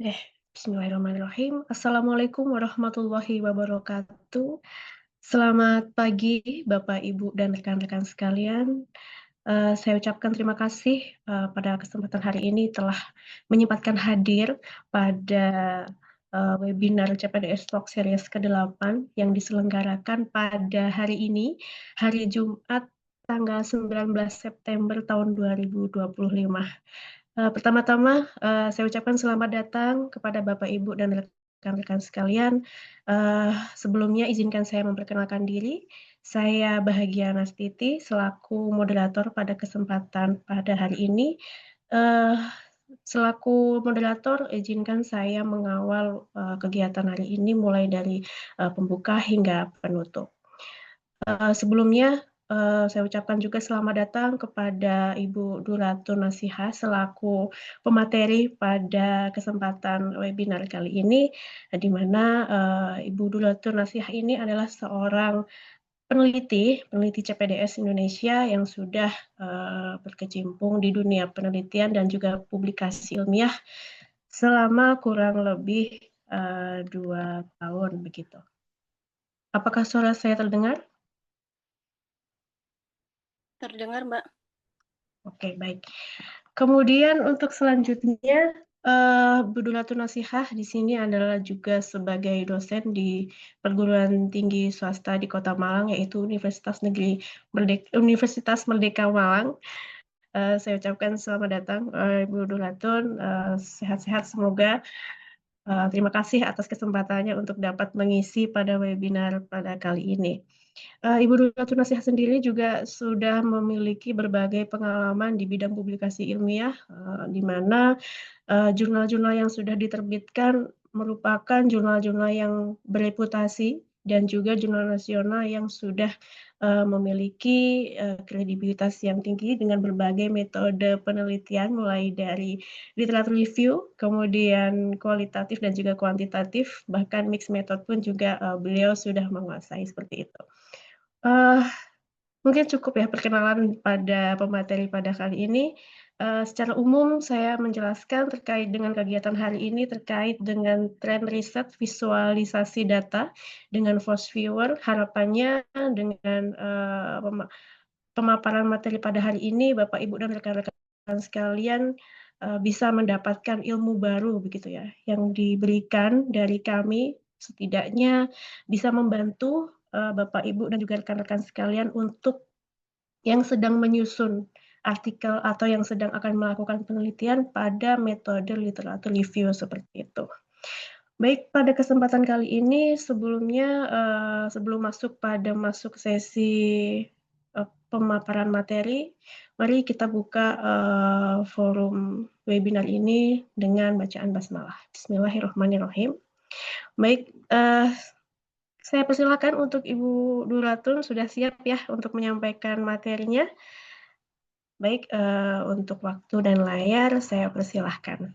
Eh, Bismillahirrahmanirrahim. Assalamualaikum warahmatullahi wabarakatuh. Selamat pagi, Bapak, Ibu, dan rekan-rekan sekalian. Saya ucapkan terima kasih pada kesempatan hari ini telah menyempatkan hadir pada webinar CPDS Talk Series ke-8 yang diselenggarakan pada hari ini, hari Jumat tanggal 19 September tahun 2025. Pertama-tama, saya ucapkan selamat datang kepada Bapak, Ibu, dan rekan-rekan sekalian. Sebelumnya izinkan saya memperkenalkan diri. Saya Bahagia Nastiti selaku moderator pada kesempatan pada hari ini. Eee, Selaku moderator, izinkan saya mengawal, kegiatan hari ini mulai dari, pembuka hingga penutup. Sebelumnya, saya ucapkan juga selamat datang kepada Ibu Duratun Nasihah selaku pemateri pada kesempatan webinar kali ini, di mana, Ibu Duratun Nasihah ini adalah seorang peneliti CPDS Indonesia yang sudah, berkecimpung di dunia penelitian dan juga publikasi ilmiah selama kurang lebih, 2 tahun begitu. Apakah suara saya terdengar? Terdengar, Mbak. Oke, baik. Kemudian untuk selanjutnya, Bu Duratun Nasihah di sini adalah juga sebagai dosen di perguruan tinggi swasta di Kota Malang, yaitu Universitas Merdeka Malang. Saya ucapkan selamat datang, Ibu Duratun, sehat-sehat semoga. Terima kasih atas kesempatannya untuk dapat mengisi pada webinar pada kali ini. Ibu Ratu Nasihat sendiri juga sudah memiliki berbagai pengalaman di bidang publikasi ilmiah, di mana, jurnal-jurnal yang sudah diterbitkan merupakan jurnal-jurnal yang bereputasi dan juga jurnal nasional yang sudah, memiliki, kredibilitas yang tinggi dengan berbagai metode penelitian mulai dari literatur review, kemudian kualitatif dan juga kuantitatif, bahkan mixed method pun juga, beliau sudah menguasai seperti itu. Eee, Mungkin cukup ya perkenalan pada pemateri pada kali ini. Secara umum saya menjelaskan terkait dengan kegiatan hari ini terkait dengan tren riset visualisasi data dengan Force Viewer. Harapannya dengan, pemaparan materi pada hari ini Bapak, Ibu, dan rekan-rekan sekalian, bisa mendapatkan ilmu baru begitu ya, yang diberikan dari kami setidaknya bisa membantu, Bapak, Ibu, dan juga rekan-rekan sekalian untuk yang sedang menyusun artikel atau yang sedang akan melakukan penelitian pada metode literatur review seperti itu. Baik, pada kesempatan kali ini sebelumnya, sebelum masuk sesi, pemaparan materi, mari kita buka, forum webinar ini dengan bacaan basmalah. Bismillahirrahmanirrahim. Baik, saya persilakan untuk Ibu Duratun sudah siap ya untuk menyampaikan materinya? Baik, untuk waktu dan layar saya persilahkan.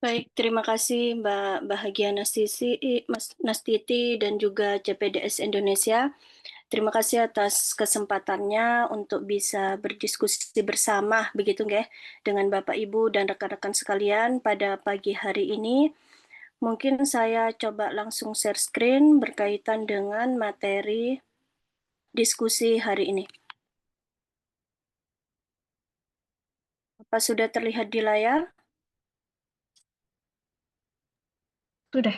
Baik, terima kasih Mbak Bahagia Nastiti dan juga CPDS Indonesia. Terima kasih atas kesempatannya untuk bisa berdiskusi bersama begitu nggih dengan Bapak Ibu dan rekan-rekan sekalian pada pagi hari ini. Mungkin saya coba langsung share screen berkaitan dengan materi diskusi hari ini. Apa sudah terlihat di layar? Sudah.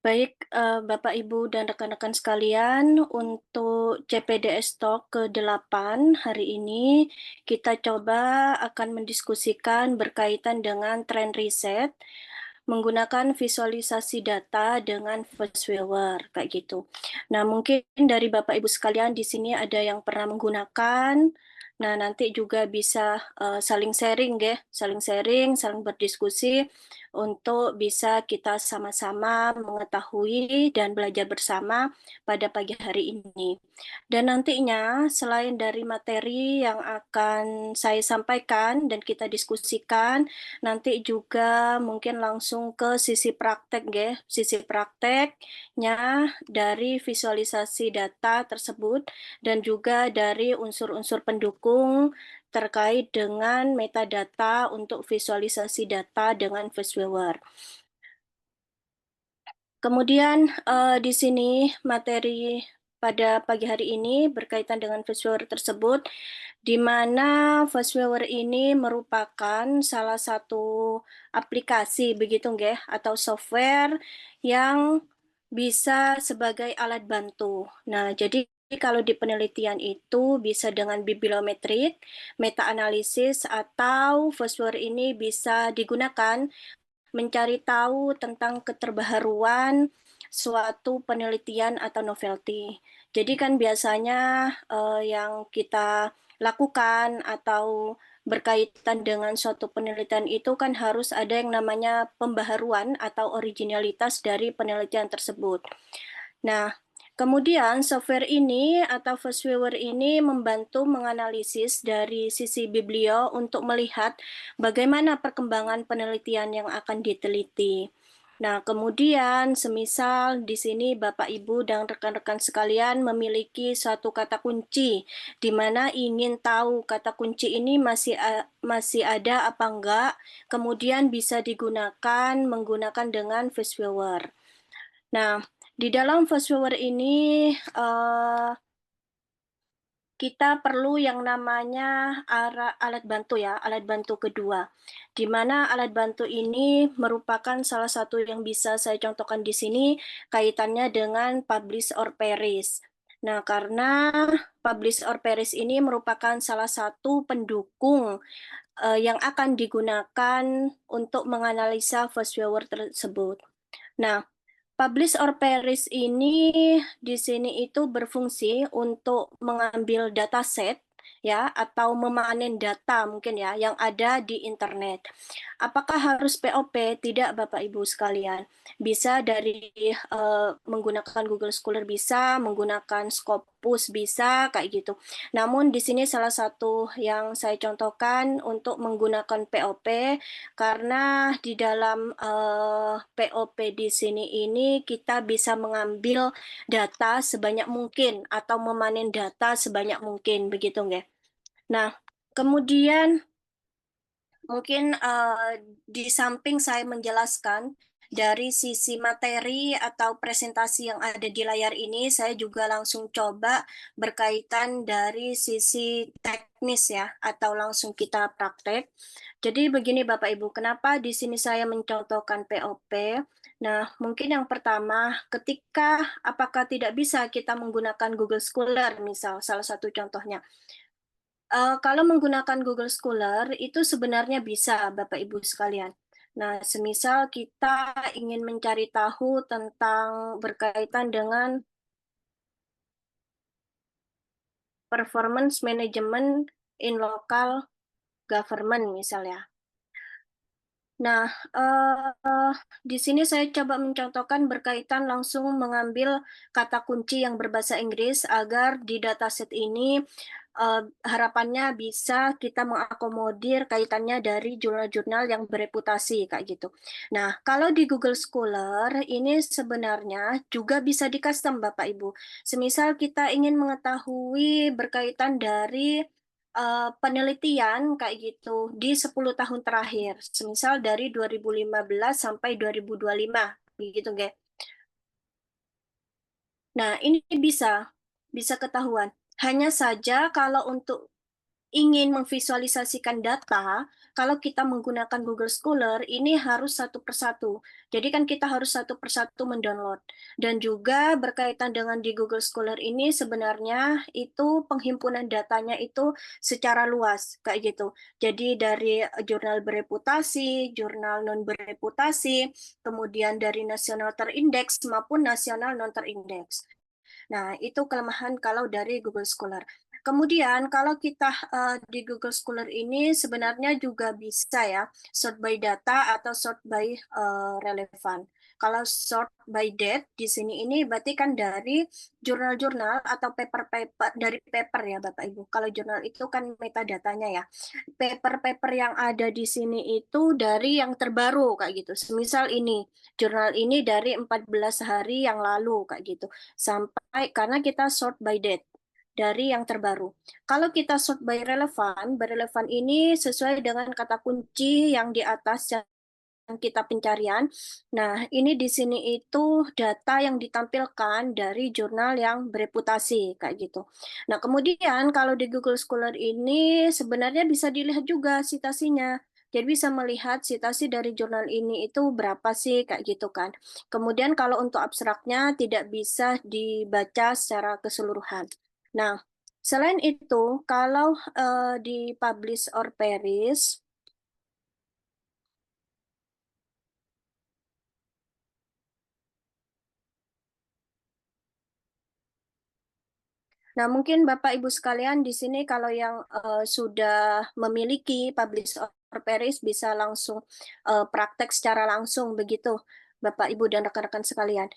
Baik, Bapak, Ibu, dan rekan-rekan sekalian, untuk CPDS Talk ke-8 hari ini, kita coba akan mendiskusikan berkaitan dengan tren riset menggunakan visualisasi data dengan First Viewer, kayak gitu. Nah, mungkin dari Bapak, Ibu sekalian di sini ada yang pernah menggunakan. Nah, nanti juga bisa saling sharing, ya, saling berdiskusi untuk bisa kita sama-sama mengetahui dan belajar bersama pada pagi hari ini. Dan nantinya selain dari materi yang akan saya sampaikan dan kita diskusikan, nanti juga mungkin langsung ke sisi praktek ya, sisi prakteknya dari visualisasi data tersebut dan juga dari unsur-unsur pendukung terkait dengan metadata untuk visualisasi data dengan ViewViewer. Kemudian di sini materi pada pagi hari ini berkaitan dengan ViewViewer tersebut, di mana ViewViewer ini merupakan salah satu aplikasi begitu nggih atau software yang bisa sebagai alat bantu. Nah, jadi kalau di penelitian itu bisa dengan bibliometrik, meta-analisis, atau ViewViewer ini bisa digunakan mencari tahu tentang keterbaharuan suatu penelitian atau novelty. Jadi kan biasanya yang kita lakukan atau berkaitan dengan suatu penelitian itu kan harus ada yang namanya pembaharuan atau originalitas dari penelitian tersebut. Nah, kemudian software ini atau ViewViewer ini membantu menganalisis dari sisi biblio untuk melihat bagaimana perkembangan penelitian yang akan diteliti. Nah, kemudian semisal di sini Bapak Ibu dan rekan-rekan sekalian memiliki suatu kata kunci di mana ingin tahu kata kunci ini masih ada apa enggak, kemudian bisa digunakan menggunakan dengan ViewViewer. Nah, di dalam ViewViewer ini kita perlu yang namanya alat bantu ya, alat bantu kedua. Di mana alat bantu ini merupakan salah satu yang bisa saya contohkan di sini kaitannya dengan publish or perish. Nah, karena publish or perish ini merupakan salah satu pendukung yang akan digunakan untuk menganalisa ViewViewer tersebut. Nah, publish or perish ini di sini itu berfungsi untuk mengambil dataset ya atau memanen data mungkin ya yang ada di internet. Apakah harus POP? Tidak Bapak Ibu sekalian. Bisa dari menggunakan Google Scholar bisa, menggunakan Scopus bisa kayak gitu. Namun di sini salah satu yang saya contohkan untuk menggunakan POP karena di dalam POP di sini ini kita bisa mengambil data sebanyak mungkin atau memanen data sebanyak mungkin begitu nggih. Nah, kemudian mungkin di samping saya menjelaskan dari sisi materi atau presentasi yang ada di layar ini, saya juga langsung coba berkaitan dari sisi teknis ya, atau langsung kita praktek. Jadi begini Bapak Ibu, kenapa di sini saya mencontohkan POP? Nah, mungkin yang pertama, ketika apakah tidak bisa kita menggunakan Google Scholar, misal salah satu contohnya. Kalau menggunakan Google Scholar itu sebenarnya bisa Bapak Ibu sekalian. Nah, semisal kita ingin mencari tahu tentang berkaitan dengan performance management in local government misalnya. Nah, di sini saya coba mencontohkan berkaitan langsung mengambil kata kunci yang berbahasa Inggris agar di dataset ini harapannya bisa kita mengakomodir kaitannya dari jurnal-jurnal yang bereputasi kayak gitu. Nah, kalau di Google Scholar ini sebenarnya juga bisa di-custom Bapak Ibu. Semisal kita ingin mengetahui berkaitan dari penelitian kayak gitu di 10 tahun terakhir, semisal dari 2015 sampai 2025, begitu, nggih. Nah, ini bisa ketahuan. Hanya saja kalau untuk ingin memvisualisasikan data, kalau kita menggunakan Google Scholar, ini harus satu persatu. Jadi kan kita harus satu persatu mendownload. Dan juga berkaitan dengan di Google Scholar ini sebenarnya itu penghimpunan datanya itu secara luas, kayak gitu. Jadi dari jurnal bereputasi, jurnal non bereputasi, kemudian dari nasional terindeks maupun nasional non terindeks. Nah, itu kelemahan kalau dari Google Scholar. Kemudian kalau kita di Google Scholar ini sebenarnya juga bisa ya sort by data atau sort by relevan. Kalau sort by date di sini ini berarti kan dari jurnal-jurnal atau paper-paper dari paper ya Bapak Ibu. Kalau jurnal itu kan metadatanya ya. Paper-paper yang ada di sini itu dari yang terbaru kayak gitu. Semisal ini, jurnal ini dari 14 hari yang lalu kayak gitu. Sampai karena kita sort by date. dari yang terbaru. Kalau kita sort by relevan ini sesuai dengan kata kunci yang di atas yang kita pencarian. Nah, ini di sini itu data yang ditampilkan dari jurnal yang bereputasi, kayak gitu. Nah, kemudian kalau di Google Scholar ini sebenarnya bisa dilihat juga citasinya. Jadi bisa melihat citasi dari jurnal ini itu berapa sih, kayak gitu kan. Kemudian kalau untuk abstraknya tidak bisa dibaca secara keseluruhan. Nah, selain itu, kalau di publish or perish, nah, mungkin Bapak Ibu sekalian di sini kalau yang sudah memiliki publish or perish bisa langsung praktek secara langsung begitu, Bapak Ibu dan rekan-rekan sekalian.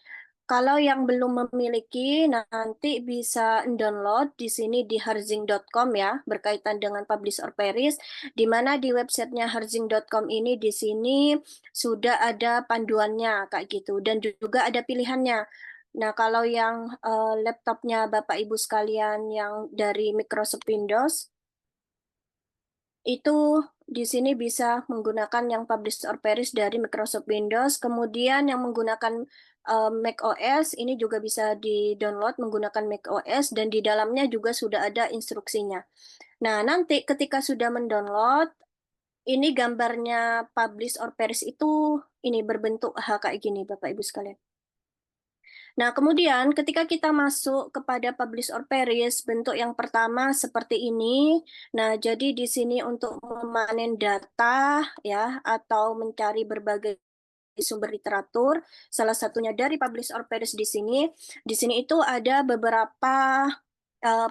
Kalau yang belum memiliki, nanti bisa download di sini di harzing.com ya, berkaitan dengan publish or perish, di mana di websitenya harzing.com ini di sini sudah ada panduannya kayak gitu, dan juga ada pilihannya. Nah, kalau yang laptopnya Bapak Ibu sekalian yang dari Microsoft Windows, itu di sini bisa menggunakan yang publish or perish dari Microsoft Windows. Kemudian yang menggunakan Mac OS, ini juga bisa di-download menggunakan Mac OS, dan di dalamnya juga sudah ada instruksinya. Nah, nanti ketika sudah mendownload, ini gambarnya publish or perish itu ini berbentuk kayak gini, Bapak Ibu sekalian. Nah, kemudian ketika kita masuk kepada publish or perish, bentuk yang pertama seperti ini. Nah, jadi di sini untuk memanen data ya atau mencari berbagai sumber literatur, salah satunya dari publish or perish di sini. Di sini itu ada beberapa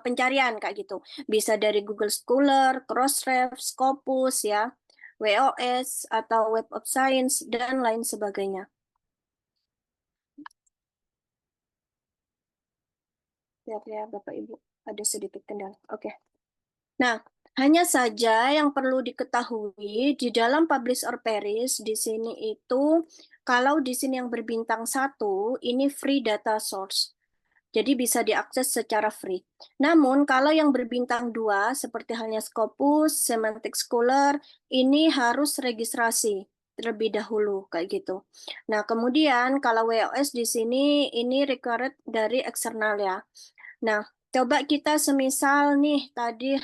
pencarian kayak gitu. Bisa dari Google Scholar, Crossref, Scopus ya, WOS atau Web of Science dan lain sebagainya. Lihat ya Bapak Ibu, ada sedikit kendala. Oke. Nah, hanya saja yang perlu diketahui di dalam publish or perish di sini itu kalau di sini yang berbintang 1 ini free data source. Jadi bisa diakses secara free. Namun kalau yang berbintang 2 seperti halnya Scopus, Semantic Scholar ini harus registrasi terlebih dahulu kayak gitu. Nah, kemudian kalau WOS di sini ini required dari eksternal ya. Nah, coba kita semisal nih tadi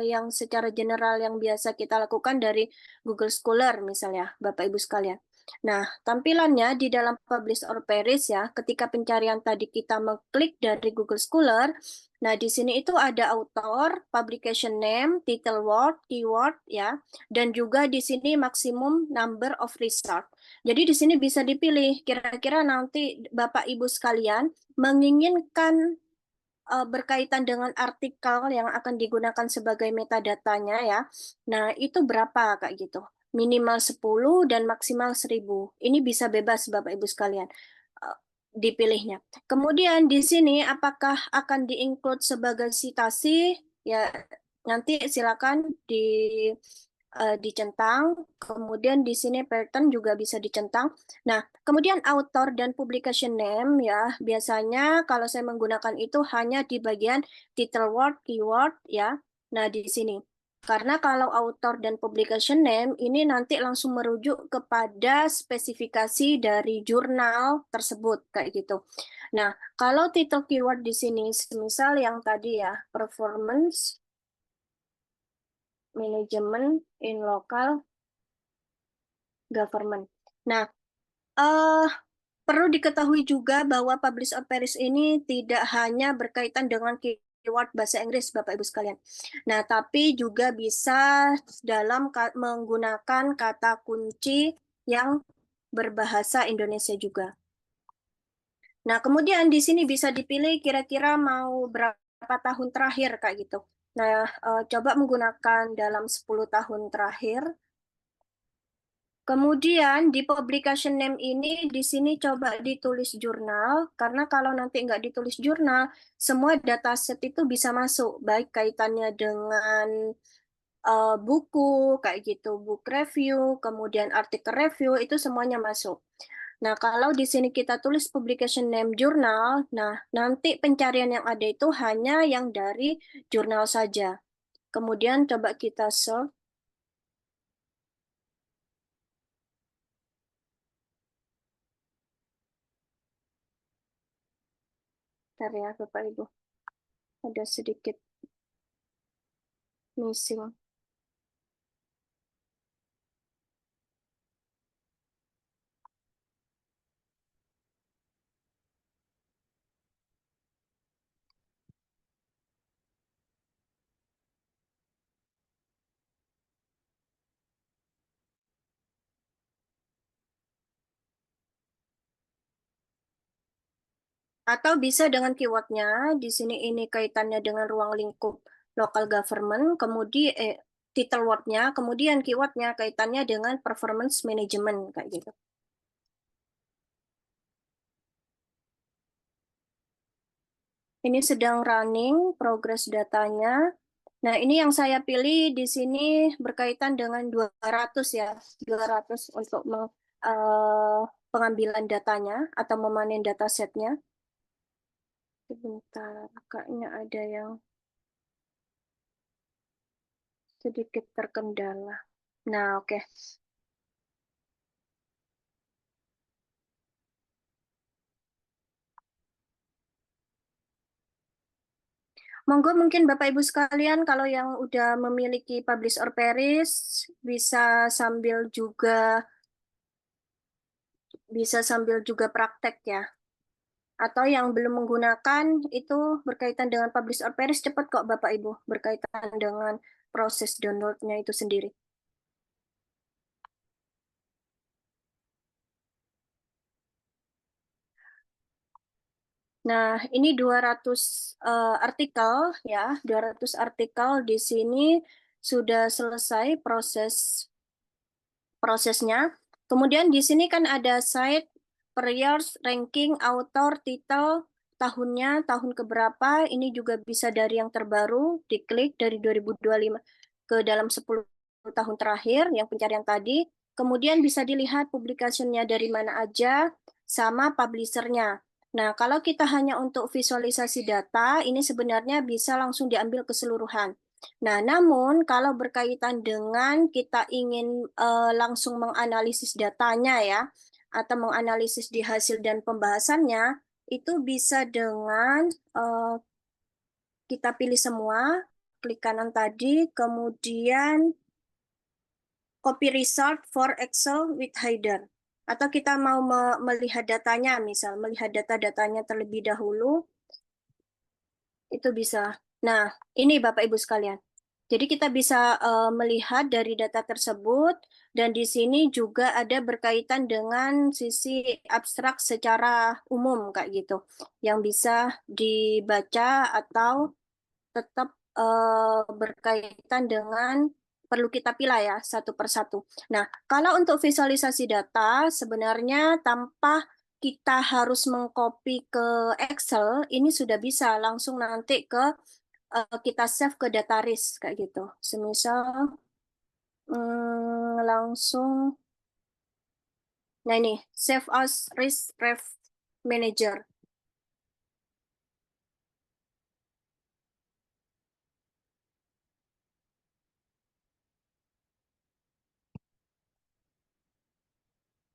yang secara general yang biasa kita lakukan dari Google Scholar misalnya, Bapak Ibu sekalian. Nah, tampilannya di dalam publish or perish ya, ketika pencarian tadi kita mengklik dari Google Scholar, nah di sini itu ada author, publication name, title word, keyword ya, dan juga di sini maksimum number of result. Jadi di sini bisa dipilih kira-kira nanti Bapak Ibu sekalian menginginkan berkaitan dengan artikel yang akan digunakan sebagai metadatanya ya. Nah, itu berapa Kak gitu. Minimal 10 dan maksimal 1000. Ini bisa bebas Bapak Ibu sekalian dipilihnya. Kemudian di sini apakah akan di-include sebagai citasi? Ya, nanti silakan dicentang. Kemudian di sini pattern juga bisa dicentang. Nah, kemudian author dan publication name ya, biasanya kalau saya menggunakan itu hanya di bagian title word, keyword ya. Nah, di sini. Karena kalau author dan publication name ini nanti langsung merujuk kepada spesifikasi dari jurnal tersebut kayak gitu. Nah, kalau title keyword di sini misal yang tadi ya, performance management in local government. Nah, eh perlu diketahui juga bahwa publish or perish ini tidak hanya berkaitan dengan keyword bahasa Inggris, Bapak Ibu sekalian. Nah, tapi juga bisa dalam menggunakan kata kunci yang berbahasa Indonesia juga. Nah, kemudian di sini bisa dipilih kira-kira mau berapa tahun terakhir kayak gitu. Nah, coba menggunakan dalam 10 tahun terakhir. Kemudian di publication name ini di sini coba ditulis jurnal, karena kalau nanti nggak ditulis jurnal, semua dataset itu bisa masuk, baik kaitannya dengan buku, kayak gitu, book review, kemudian artikel review, itu semuanya masuk. Nah, kalau di sini kita tulis publication name jurnal, nah nanti pencarian yang ada itu hanya yang dari jurnal saja. Kemudian coba kita search. Bentar ya, Bapak Ibu. Ada sedikit missing. Atau bisa dengan keywordnya, di sini ini kaitannya dengan ruang lingkup local government, kemudian title wordnya, kemudian keywordnya kaitannya dengan performance management, kayak gitu. Ini sedang running, progress datanya. Nah, ini yang saya pilih di sini berkaitan dengan 200 ya, 200 untuk pengambilan datanya atau memanen datasetnya. Sebentar, kayaknya ada yang sedikit terkendala. Nah, oke. Monggo mungkin Bapak Ibu sekalian kalau yang udah memiliki publish or perish bisa sambil juga praktek ya. Atau yang belum menggunakan itu berkaitan dengan publish or perish cepat kok Bapak Ibu berkaitan dengan proses downloadnya itu sendiri. Nah, ini 200 artikel ya, 200 artikel di sini sudah selesai prosesnya. Kemudian di sini kan ada site, period, ranking, author, title, tahunnya, tahun keberapa. Ini juga bisa dari yang terbaru, diklik dari 2025 ke dalam 10 tahun terakhir yang pencarian tadi. Kemudian bisa dilihat publikasinya dari mana aja, sama publishernya. Nah, kalau kita hanya untuk visualisasi data, ini sebenarnya bisa langsung diambil keseluruhan. Nah, namun kalau berkaitan dengan kita ingin langsung menganalisis datanya ya, atau menganalisis di hasil dan pembahasannya, itu bisa dengan kita pilih semua, klik kanan tadi, kemudian copy result for Excel with header. Atau kita mau melihat datanya, misal melihat data-datanya terlebih dahulu, itu bisa. Nah, ini Bapak Ibu sekalian. Jadi kita bisa melihat dari data tersebut dan di sini juga ada berkaitan dengan sisi abstrak secara umum kayak gitu yang bisa dibaca atau tetap berkaitan dengan perlu kita pilih ya satu persatu. Nah, kalau untuk visualisasi data sebenarnya tanpa kita harus mengcopy ke Excel, ini sudah bisa langsung nanti ke kita save ke dataris kayak gitu. Semisal langsung, nah ini save as risk ref manager.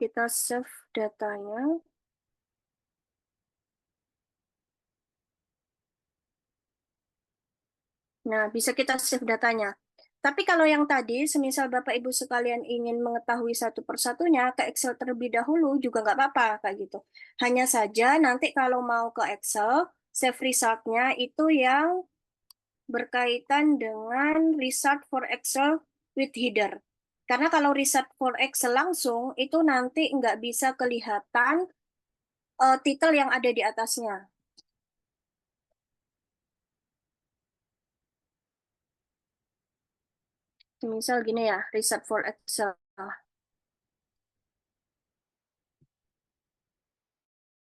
Kita save datanya. Nah, bisa kita save datanya. Tapi kalau yang tadi, semisal Bapak Ibu sekalian ingin mengetahui satu persatunya, ke Excel terlebih dahulu juga nggak apa-apa, kayak gitu. Hanya saja nanti kalau mau ke Excel, save result-nya itu yang berkaitan dengan result for Excel with header. Karena kalau result for Excel langsung, itu nanti nggak bisa kelihatan titel yang ada di atasnya. Misal gini ya, result for Excel.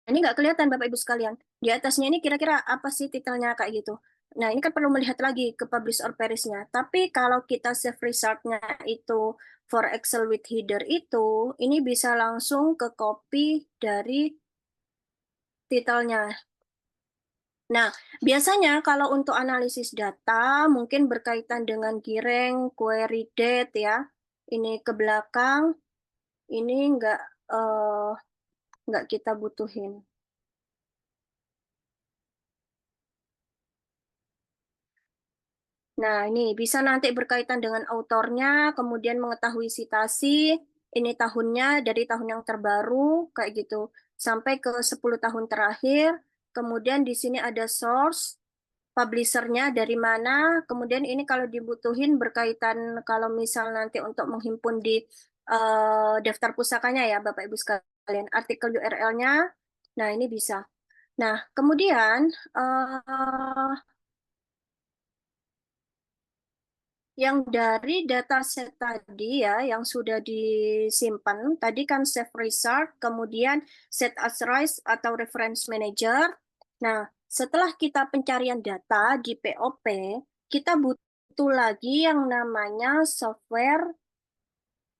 Ini nggak kelihatan Bapak Ibu sekalian. Di atasnya ini kira-kira apa sih titelnya kayak gitu. Nah, ini kan perlu melihat lagi ke publish or perish-nya. Tapi kalau kita save result-nya itu for Excel with header itu, ini bisa langsung ke copy dari titelnya. Nah, biasanya kalau untuk analisis data mungkin berkaitan dengan Gireng, query date ya. Ini ke belakang, ini eh, nggak kita butuhin. Nah, ini bisa nanti berkaitan dengan autornya, kemudian mengetahui sitasi, ini tahunnya dari tahun yang terbaru, kayak gitu, sampai ke 10 tahun terakhir. Kemudian di sini ada source, publishernya dari mana, kemudian ini kalau dibutuhin berkaitan kalau misal nanti untuk menghimpun di daftar pusakanya ya Bapak Ibu sekalian, artikel URL-nya, nah ini bisa. Nah, kemudian eh, yang dari dataset tadi ya, yang sudah disimpan, tadi kan save result, kemudian set as rise atau reference manager. Nah, setelah kita pencarian data di POP, kita butuh lagi yang namanya software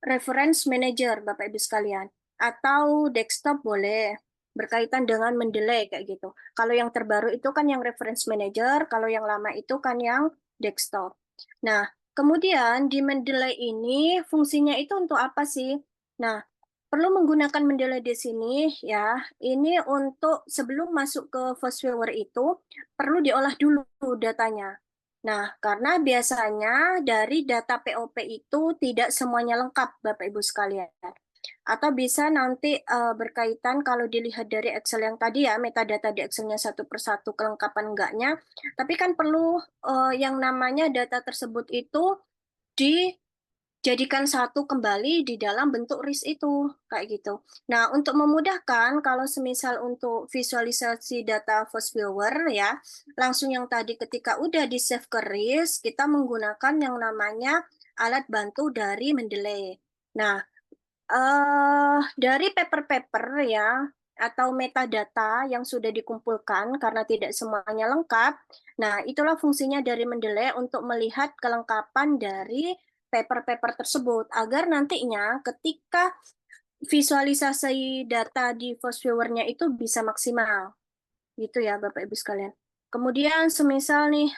reference manager, Bapak Ibu sekalian. Atau desktop boleh, berkaitan dengan Mendeley kayak gitu. Kalau yang terbaru itu kan yang reference manager, kalau yang lama itu kan yang desktop. Nah, kemudian di Mendeley ini fungsinya itu untuk apa sih? Nah, perlu menggunakan Mendeley di sini ya. Ini untuk sebelum masuk ke first viewer itu perlu diolah dulu datanya. Nah, karena biasanya dari data POP itu tidak semuanya lengkap, Bapak Ibu sekalian. Atau bisa nanti berkaitan kalau dilihat dari Excel yang tadi ya, metadata di Excelnya satu persatu kelengkapan enggaknya. Tapi kan perlu yang namanya data tersebut itu dijadikan satu kembali di dalam bentuk list itu, kayak gitu. Nah, untuk memudahkan, kalau semisal untuk visualisasi data first viewer ya, langsung yang tadi ketika udah di save ke list, kita menggunakan yang namanya alat bantu dari Mendeley. Nah, dari paper-paper ya, atau metadata yang sudah dikumpulkan karena tidak semuanya lengkap. Nah, itulah fungsinya dari Mendeley untuk melihat kelengkapan dari paper-paper tersebut agar nantinya ketika visualisasi data di first viewer-nya itu bisa maksimal. Gitu ya, Bapak Ibu sekalian. Kemudian semisal nih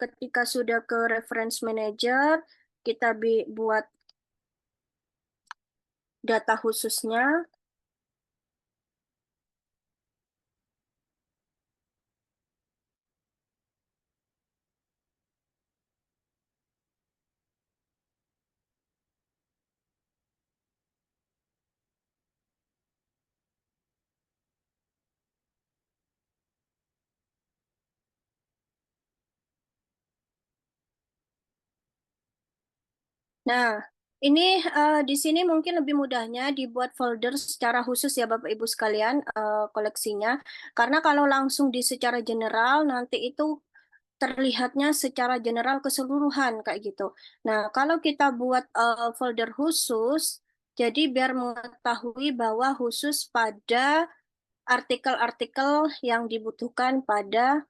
ketika sudah ke reference manager, kita buat data khususnya. Nah, ini di sini mungkin lebih mudahnya dibuat folder secara khusus ya Bapak Ibu sekalian koleksinya. Karena kalau langsung di secara general nanti itu terlihatnya secara general keseluruhan kayak gitu. Nah, kalau kita buat folder khusus, jadi biar mengetahui bahwa khusus pada artikel-artikel yang dibutuhkan pada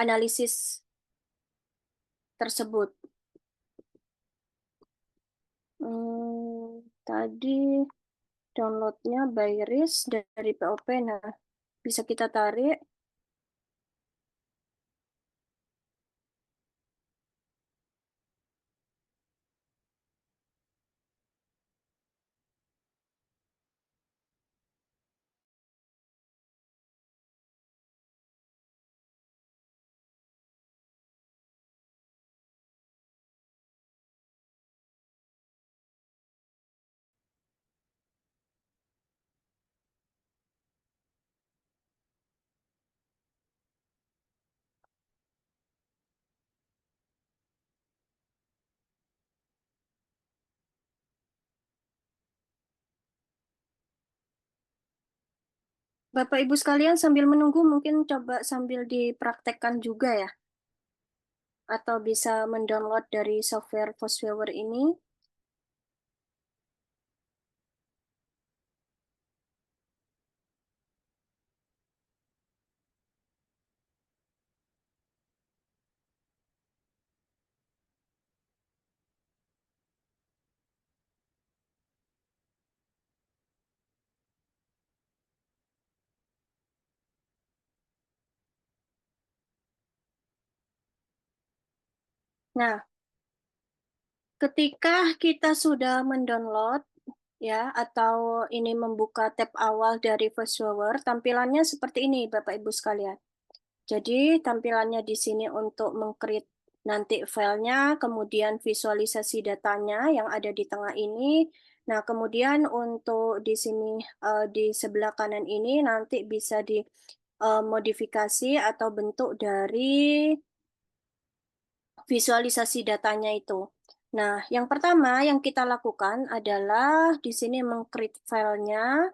analisis tersebut. Tadi downloadnya by Riz dari POP. Nah, bisa kita tarik. Bapak Ibu sekalian sambil menunggu mungkin coba sambil dipraktekkan juga ya. Atau bisa mendownload dari software VoiceOver ini. Nah, ketika kita sudah mendownload ya atau ini membuka tab awal dari VoiceOver, tampilannya seperti ini Bapak Ibu sekalian. Jadi tampilannya di sini untuk mengcreate nanti filenya, kemudian visualisasi datanya yang ada di tengah ini. Nah, kemudian untuk di sini di sebelah kanan ini nanti bisa dimodifikasi atau bentuk dari visualisasi datanya itu. Nah, yang pertama yang kita lakukan adalah di sini meng-create filenya.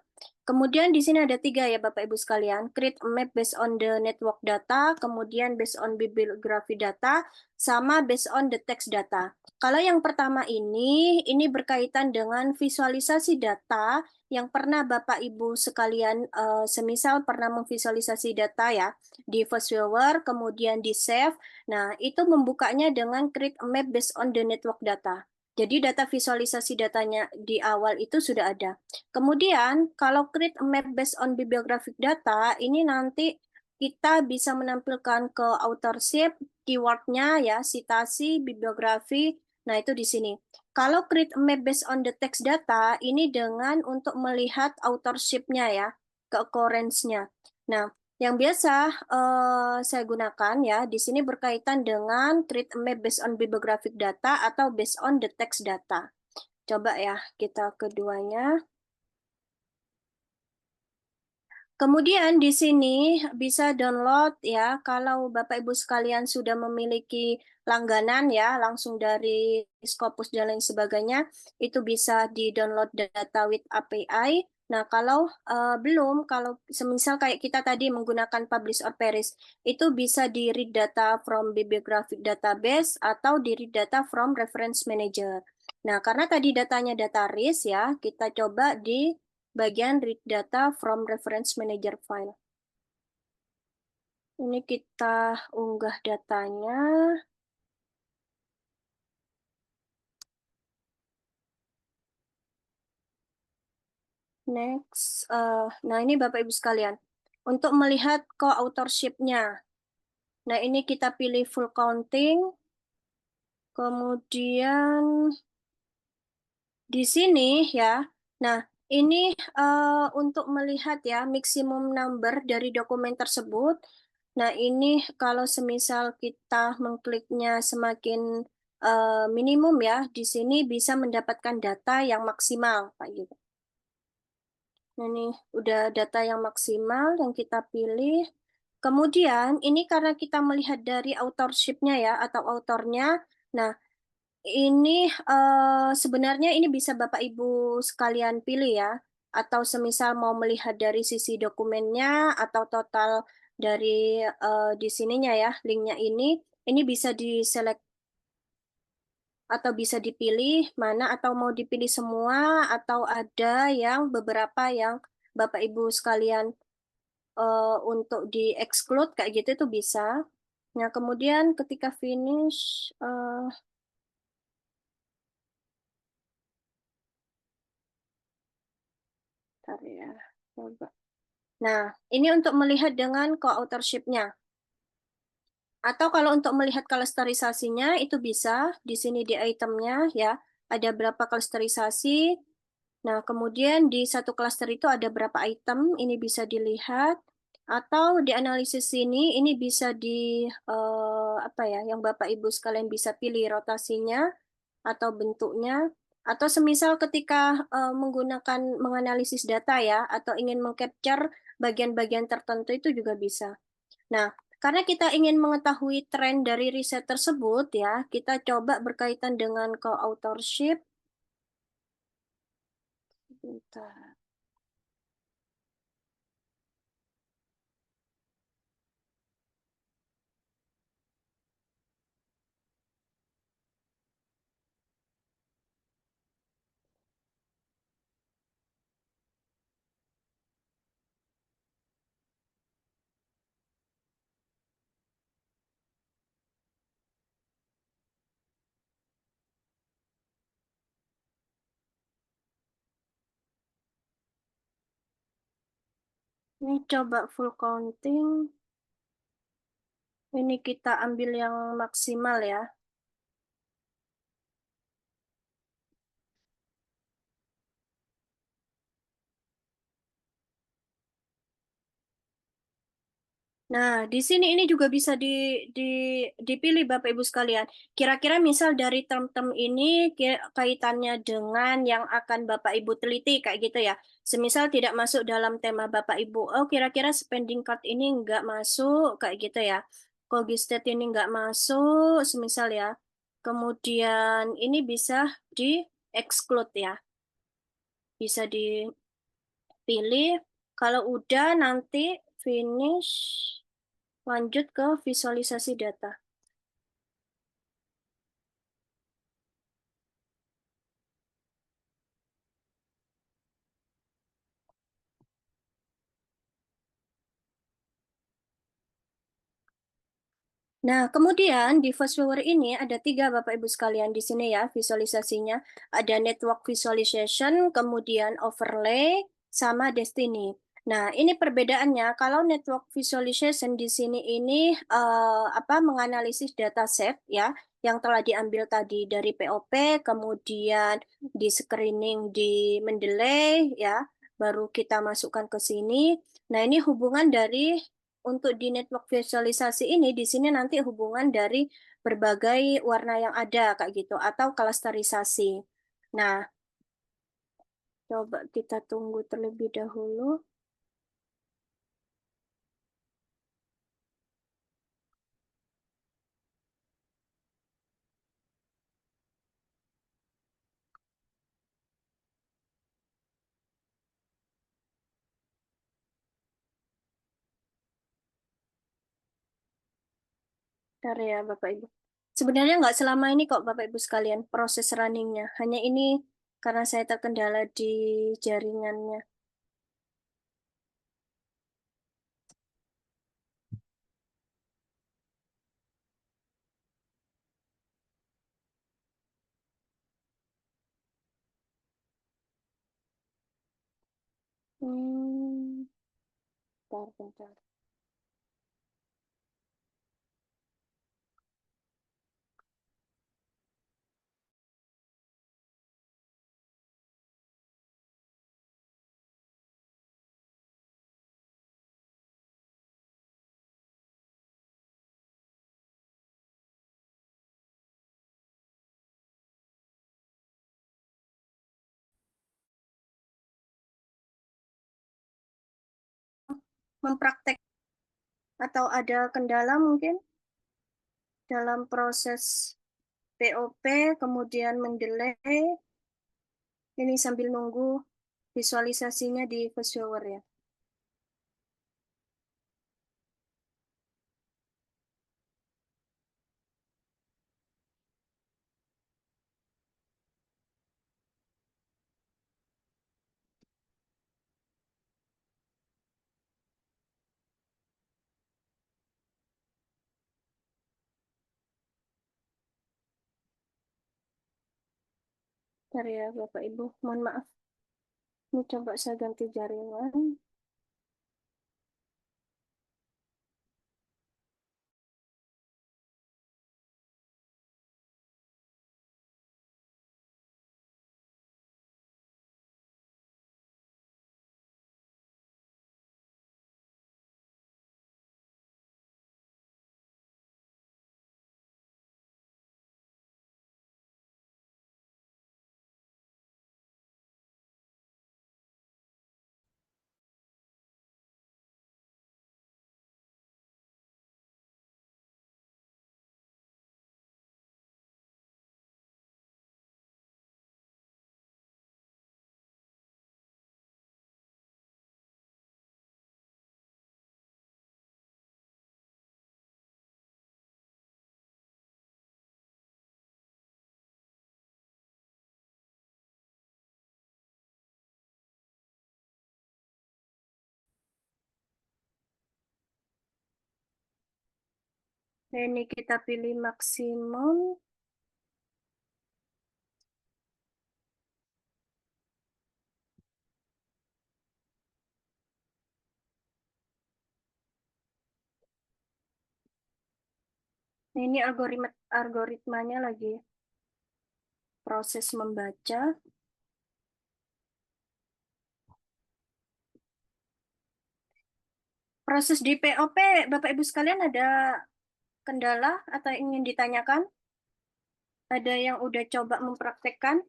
Kemudian di sini ada tiga ya Bapak Ibu sekalian, create a map based on the network data, kemudian based on bibliography data, sama based on the text data. Kalau yang pertama ini berkaitan dengan visualisasi data yang pernah Bapak Ibu sekalian, semisal pernah memvisualisasi data ya di VoiceOver, kemudian di save. Nah, itu membukanya dengan create a map based on the network data. Jadi data visualisasi datanya di awal itu sudah ada. Kemudian, kalau create a map based on bibliographic data, ini nanti kita bisa menampilkan ke authorship, keywordnya ya, sitasi, bibliografi. Nah, itu di sini. Kalau create a map based on the text data, ini dengan untuk melihat authorship-nya ya, ke occurrence-nya. Nah, yang biasa saya gunakan ya, di sini berkaitan dengan create a map based on bibliographic data atau based on the text data. Coba ya, kita keduanya. Kemudian di sini bisa download ya, kalau Bapak Ibu sekalian sudah memiliki langganan ya, langsung dari Scopus dan lain sebagainya, itu bisa di-download data with API. Nah, kalau belum, kalau semisal kayak kita tadi menggunakan Publish or Perish, itu bisa di-read data from bibliographic database atau di-read data from reference manager. Nah, karena tadi datanya data RIS ya, kita coba di bagian read data from reference manager file. Ini kita unggah datanya. Next. Nah, ini Bapak Ibu sekalian. Untuk melihat co-authorship-nya. Nah, ini kita pilih full counting. Kemudian di sini ya. Nah, ini untuk melihat ya maksimum number dari dokumen tersebut. Nah, ini kalau semisal kita mengkliknya semakin minimum ya, di sini bisa mendapatkan data yang maksimal, Pak gitu. Nah, ini udah data yang maksimal yang kita pilih. Kemudian ini karena kita melihat dari authorship-nya ya atau autornya. Nah, ini sebenarnya ini bisa Bapak Ibu sekalian pilih ya, atau semisal mau melihat dari sisi dokumennya atau total dari di sininya ya, linknya ini bisa diselect atau bisa dipilih mana atau mau dipilih semua atau ada yang beberapa yang Bapak Ibu sekalian untuk di-exclude kayak gitu itu bisa. Nah, kemudian ketika finish, bentar ya, coba. Nah, ini untuk melihat dengan co-authorship-nya. Atau kalau untuk melihat klasterisasinya, itu bisa di sini di itemnya ya, ada berapa klasterisasi. Nah, kemudian di satu klaster itu ada berapa item, ini bisa dilihat. Atau di analisis ini bisa di apa ya, yang Bapak Ibu sekalian bisa pilih rotasinya atau bentuknya. Atau semisal ketika menggunakan menganalisis data ya, atau ingin mengcapture bagian-bagian tertentu itu juga bisa. Nah, karena kita ingin mengetahui tren dari riset tersebut ya, kita coba berkaitan dengan co-authorship. Bentar. Ini coba full counting. Ini kita ambil yang maksimal ya. Nah, di sini ini juga bisa di, dipilih Bapak Ibu sekalian. Kira-kira misal dari term-term ini kaitannya dengan yang akan Bapak Ibu teliti kayak gitu ya. Semisal tidak masuk dalam tema Bapak Ibu. Oh, kira-kira spending card ini nggak masuk kayak gitu ya. Cogistate ini nggak masuk, semisal ya. Kemudian ini bisa di exclude ya. Bisa dipilih. Kalau udah nanti finish. Lanjut ke visualisasi data. Nah, kemudian di first viewer ini ada tiga Bapak Ibu sekalian di sini ya visualisasinya. Ada network visualization, kemudian overlay, sama destiny. Nah, ini perbedaannya. Kalau network visualization di sini ini menganalisis dataset ya yang telah diambil tadi dari POP, kemudian di screening di Mendeley ya, baru kita masukkan ke sini. Nah, ini hubungan dari untuk di network visualisasi ini, di sini nanti hubungan dari berbagai warna yang ada kayak gitu atau klasterisasi. Nah, coba kita tunggu terlebih dahulu. Bentar ya Bapak Ibu. Sebenarnya nggak selama ini kok Bapak Ibu sekalian proses runningnya. Hanya ini karena saya terkendala di jaringannya. Hmm, bentar. Mempraktek atau ada kendala mungkin dalam proses POP, kemudian mendelay. Ini sambil nunggu visualisasinya di VoiceOver ya. Bentar ya Bapak Ibu, mohon maaf. Ini coba saya ganti jaringan. Nah, ini kita pilih maksimum. Nah, ini algoritmanya lagi proses membaca. Proses di POP, Bapak Ibu sekalian ada kendala atau ingin ditanyakan? Ada yang udah coba mempraktekkan?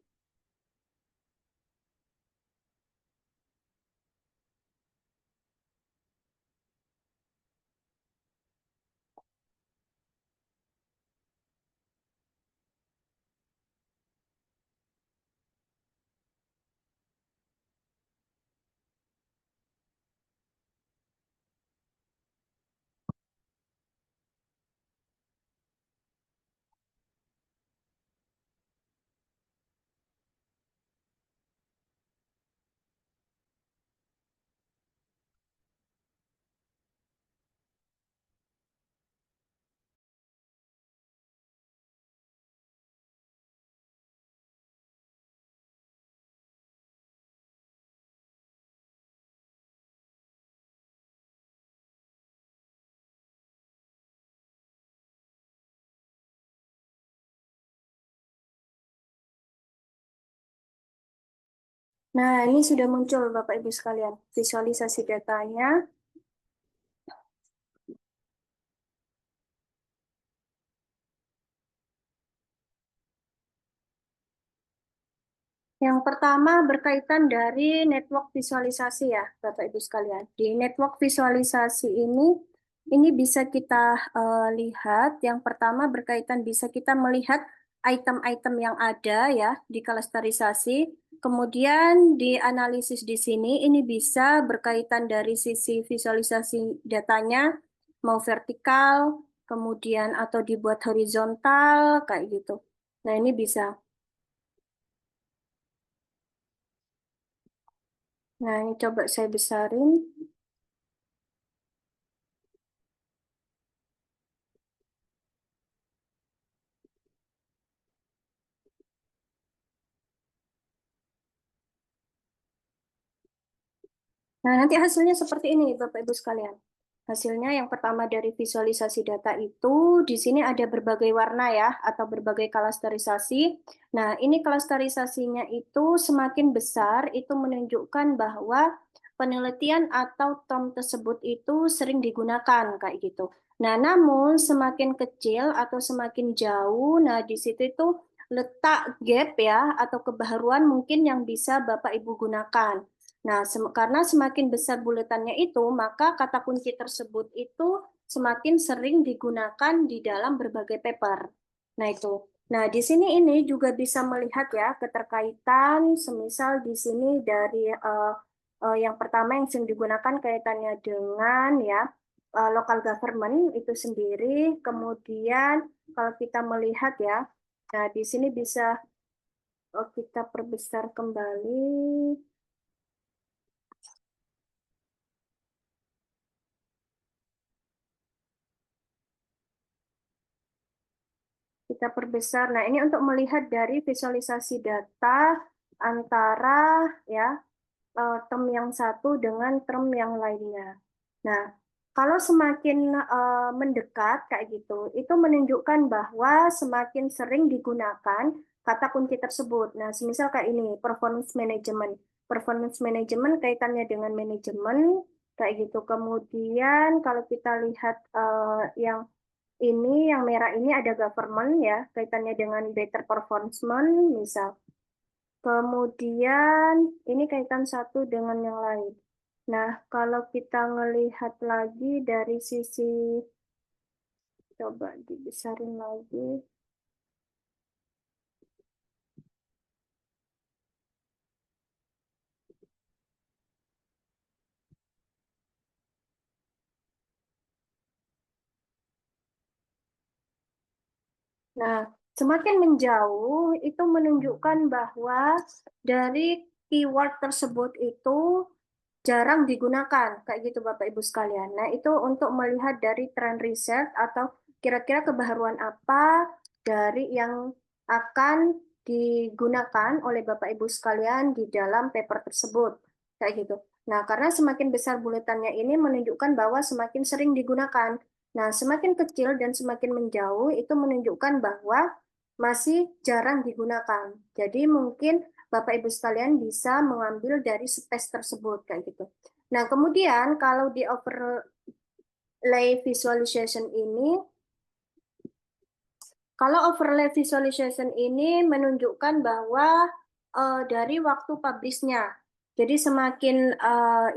Nah, ini sudah muncul Bapak Ibu sekalian, visualisasi datanya. Yang pertama berkaitan dari network visualisasi ya, Bapak Ibu sekalian. Di network visualisasi ini bisa kita lihat. Yang pertama berkaitan bisa kita melihat item-item yang ada ya di klasterisasi. Kemudian di analisis di sini ini bisa berkaitan dari sisi visualisasi datanya, mau vertikal, kemudian atau dibuat horizontal kayak gitu. Nah, ini bisa. Nah, ini coba saya besarin. Nah, nanti hasilnya seperti ini, Bapak Ibu sekalian. Hasilnya yang pertama dari visualisasi data itu, di sini ada berbagai warna ya, atau berbagai klasterisasi. Nah, ini klasterisasinya itu semakin besar, itu menunjukkan bahwa penelitian atau term tersebut itu sering digunakan, kayak gitu. Nah, namun semakin kecil atau semakin jauh, nah di situ itu letak gap ya, atau kebaharuan mungkin yang bisa Bapak Ibu gunakan. Nah, karena semakin besar buletannya itu, maka kata kunci tersebut itu semakin sering digunakan di dalam berbagai paper. Nah, itu. Nah, di sini ini juga bisa melihat ya keterkaitan, semisal di sini dari yang pertama yang sering digunakan kaitannya dengan ya local government itu sendiri. Kemudian kalau kita melihat ya, nah di sini bisa kita perbesar kembali. Kita perbesar. Nah, ini untuk melihat dari visualisasi data antara ya term yang satu dengan term yang lainnya. Nah, kalau semakin mendekat kayak gitu, itu menunjukkan bahwa semakin sering digunakan kata kunci tersebut. Nah, semisal kayak ini, performance management. Performance management kaitannya dengan manajemen kayak gitu. Kemudian kalau kita lihat yang ini yang merah ini ada government ya, kaitannya dengan better performance misal. Kemudian ini kaitan satu dengan yang lain. Nah, kalau kita ngelihat lagi dari sisi, coba dibesarin lagi. Nah, semakin menjauh itu menunjukkan bahwa dari keyword tersebut itu jarang digunakan, kayak gitu Bapak Ibu sekalian. Nah, itu untuk melihat dari tren riset atau kira-kira kebaharuan apa dari yang akan digunakan oleh Bapak Ibu sekalian di dalam paper tersebut, kayak gitu. Nah, karena semakin besar buletannya ini menunjukkan bahwa semakin sering digunakan. Nah, semakin kecil dan semakin menjauh itu menunjukkan bahwa masih jarang digunakan. Jadi mungkin Bapak Ibu sekalian bisa mengambil dari space tersebut kayak gitu. Nah, kemudian kalau di over overlay visualization ini, kalau overlay visualization ini menunjukkan bahwa dari waktu publish-nya. Jadi semakin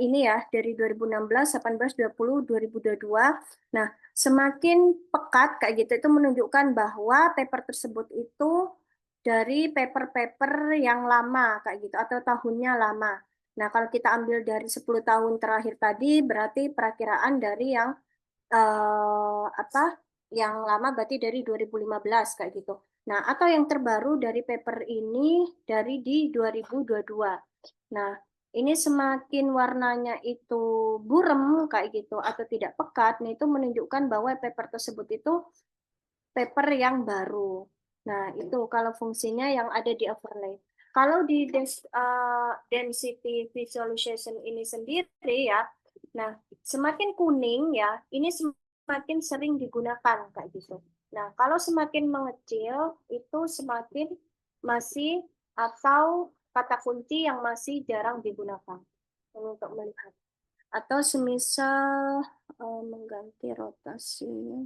ini ya dari 2016, 18, 20, 2022. Nah, semakin pekat kayak gitu itu menunjukkan bahwa paper tersebut itu dari paper-paper yang lama kayak gitu atau tahunnya lama. Nah, kalau kita ambil dari 10 tahun terakhir tadi berarti perakiraan dari yang apa yang lama berarti dari 2015 kayak gitu. Nah, atau yang terbaru dari paper ini dari di 2022. Nah, ini semakin warnanya itu burem kayak gitu atau tidak pekat, nah itu menunjukkan bahwa paper tersebut itu paper yang baru. Nah, itu kalau fungsinya yang ada di overlay. Kalau di density visualization ini sendiri ya, nah semakin kuning ya, ini semakin sering digunakan kayak gitu. Nah, kalau semakin mengecil itu semakin masih atau kata kunci yang masih jarang digunakan untuk melihat. Atau semisal mengganti rotasinya.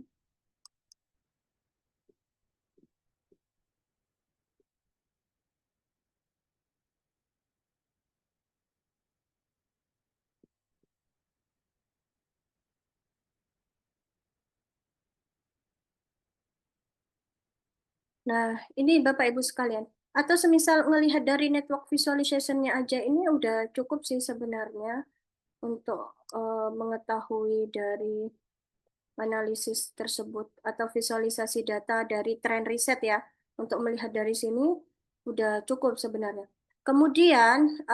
Nah, ini Bapak Ibu sekalian. Atau semisal melihat dari network visualization-nya aja ini udah cukup sih sebenarnya untuk mengetahui dari analisis tersebut atau visualisasi data dari trend riset ya. Untuk melihat dari sini udah cukup sebenarnya. Kemudian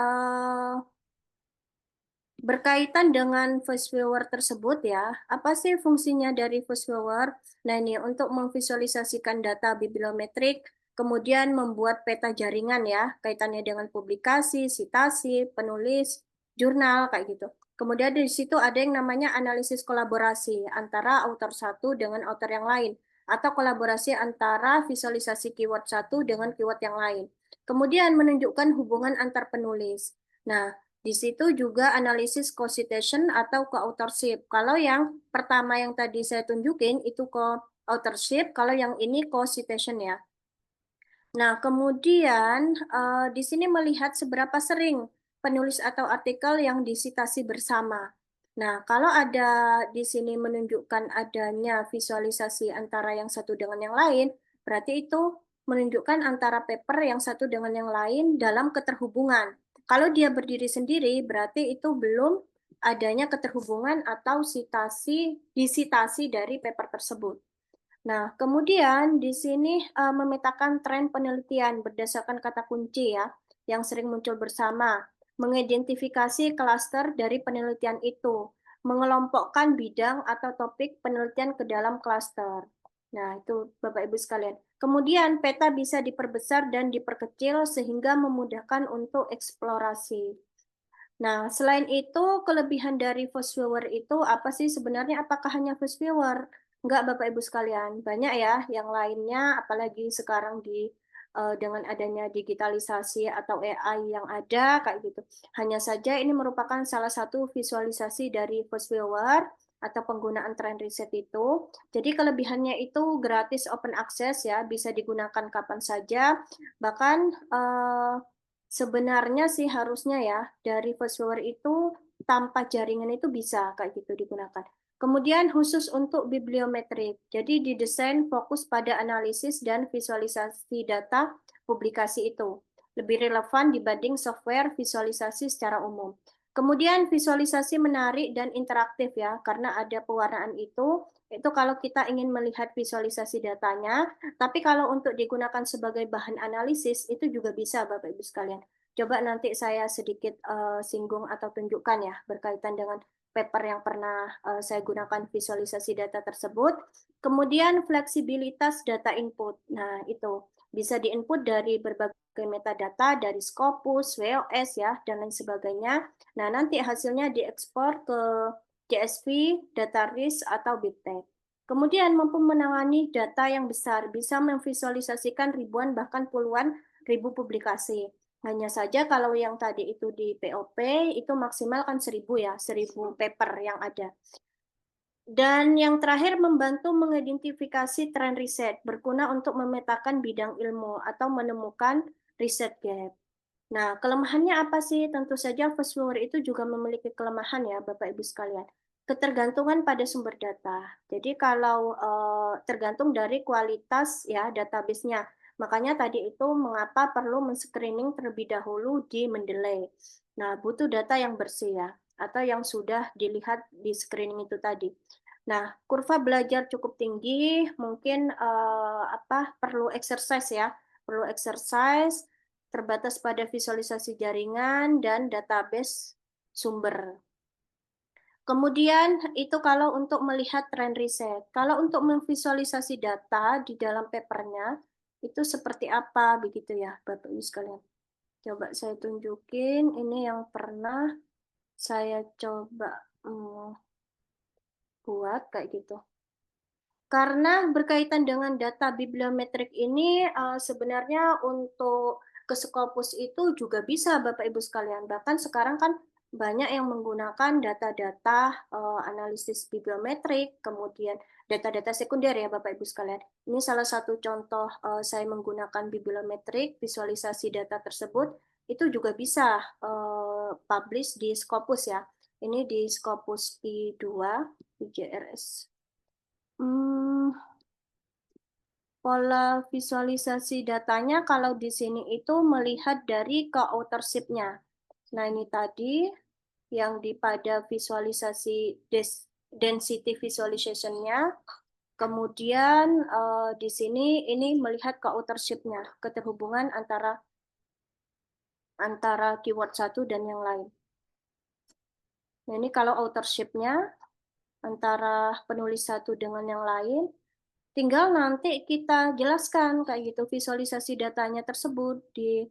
berkaitan dengan voice viewer tersebut ya, apa sih fungsinya dari voice viewer? Nah ini untuk memvisualisasikan data bibliometrik, kemudian membuat peta jaringan ya, kaitannya dengan publikasi, sitasi, penulis, jurnal, kayak gitu. Kemudian di situ ada yang namanya analisis kolaborasi antara author satu dengan author yang lain, atau kolaborasi antara visualisasi keyword satu dengan keyword yang lain. Kemudian menunjukkan hubungan antar penulis. Nah, di situ juga analisis co-citation atau co-authorship. Kalau yang pertama yang tadi saya tunjukin itu co-authorship, kalau yang ini co-citation ya. Nah, kemudian di sini melihat seberapa sering penulis atau artikel yang disitasi bersama. Nah, kalau ada di sini menunjukkan adanya visualisasi antara yang satu dengan yang lain, berarti itu menunjukkan antara paper yang satu dengan yang lain dalam keterhubungan. Kalau dia berdiri sendiri, berarti itu belum adanya keterhubungan atau disitasi dari paper tersebut. Nah, kemudian di sini memetakan tren penelitian berdasarkan kata kunci ya, yang sering muncul bersama, mengidentifikasi klaster dari penelitian itu, mengelompokkan bidang atau topik penelitian ke dalam klaster. Nah, itu Bapak Ibu sekalian. Kemudian peta bisa diperbesar dan diperkecil sehingga memudahkan untuk eksplorasi. Nah, selain itu, kelebihan dari Fast Viewer itu apa sih sebenarnya? Apakah hanya Fast Viewer? Enggak, Bapak Ibu sekalian. Banyak ya yang lainnya, apalagi sekarang dengan adanya digitalisasi atau AI yang ada, kayak gitu. Hanya saja ini merupakan salah satu visualisasi dari Fast Viewer atau penggunaan trend riset itu. Jadi kelebihannya itu gratis open access ya, bisa digunakan kapan saja. Bahkan sebenarnya sih harusnya ya dari voice over itu tanpa jaringan itu bisa kayak gitu digunakan. Kemudian khusus untuk bibliometrik. Jadi didesain fokus pada analisis dan visualisasi data publikasi itu. Lebih relevan dibanding software visualisasi secara umum. Kemudian visualisasi menarik dan interaktif ya, karena ada pewarnaan itu kalau kita ingin melihat visualisasi datanya, tapi kalau untuk digunakan sebagai bahan analisis, itu juga bisa Bapak Ibu sekalian. Coba nanti saya sedikit singgung atau tunjukkan ya, berkaitan dengan paper yang pernah saya gunakan visualisasi data tersebut. Kemudian fleksibilitas data input. Nah, itu bisa diinput dari berbagai metadata, dari Scopus, WOS ya, dan lain sebagainya. Nah, nanti hasilnya diekspor ke CSV, data RIS, atau BibTeX. Kemudian mampu menangani data yang besar, bisa memvisualisasikan ribuan bahkan puluhan ribu publikasi. Hanya saja kalau yang tadi itu di POP, itu maksimal kan 1000 ya, 1000 paper yang ada. Dan yang terakhir, membantu mengidentifikasi tren riset, berguna untuk memetakan bidang ilmu atau menemukan riset gap. Nah, kelemahannya apa sih? Tentu saja fast viewer itu juga memiliki kelemahan ya, Bapak Ibu sekalian. Ketergantungan pada sumber data. Jadi kalau tergantung dari kualitas ya database-nya. Makanya tadi itu mengapa perlu men-screening terlebih dahulu di Mendeley. Nah, butuh data yang bersih ya, atau yang sudah dilihat di screening itu tadi. Nah, kurva belajar cukup tinggi, mungkin perlu exercise ya, perlu exercise, terbatas pada visualisasi jaringan dan database sumber. Kemudian itu kalau untuk melihat tren riset. Kalau untuk memvisualisasi data di dalam papernya, itu seperti apa begitu ya Bapak Ibu sekalian. Coba saya tunjukin, ini yang pernah saya coba buat kayak gitu. Karena berkaitan dengan data bibliometrik ini, sebenarnya untuk ke Scopus itu juga bisa Bapak Ibu sekalian. Bahkan sekarang kan banyak yang menggunakan data-data analisis bibliometrik, kemudian data-data sekunder ya Bapak Ibu sekalian. Ini salah satu contoh saya menggunakan bibliometrik, visualisasi data tersebut, itu juga bisa publish di Scopus ya. Ini di Scopus I2, IJRS. Pola visualisasi datanya kalau di sini itu melihat dari co-authorship-nya. Nah, ini tadi yang di pada visualisasi density visualization-nya. Kemudian di sini ini melihat co-authorship-nya, keterhubungan antara keyword satu dan yang lain. Nah, ini kalau authorship-nya antara penulis satu dengan yang lain. Tinggal nanti kita jelaskan kayak gitu visualisasi datanya tersebut di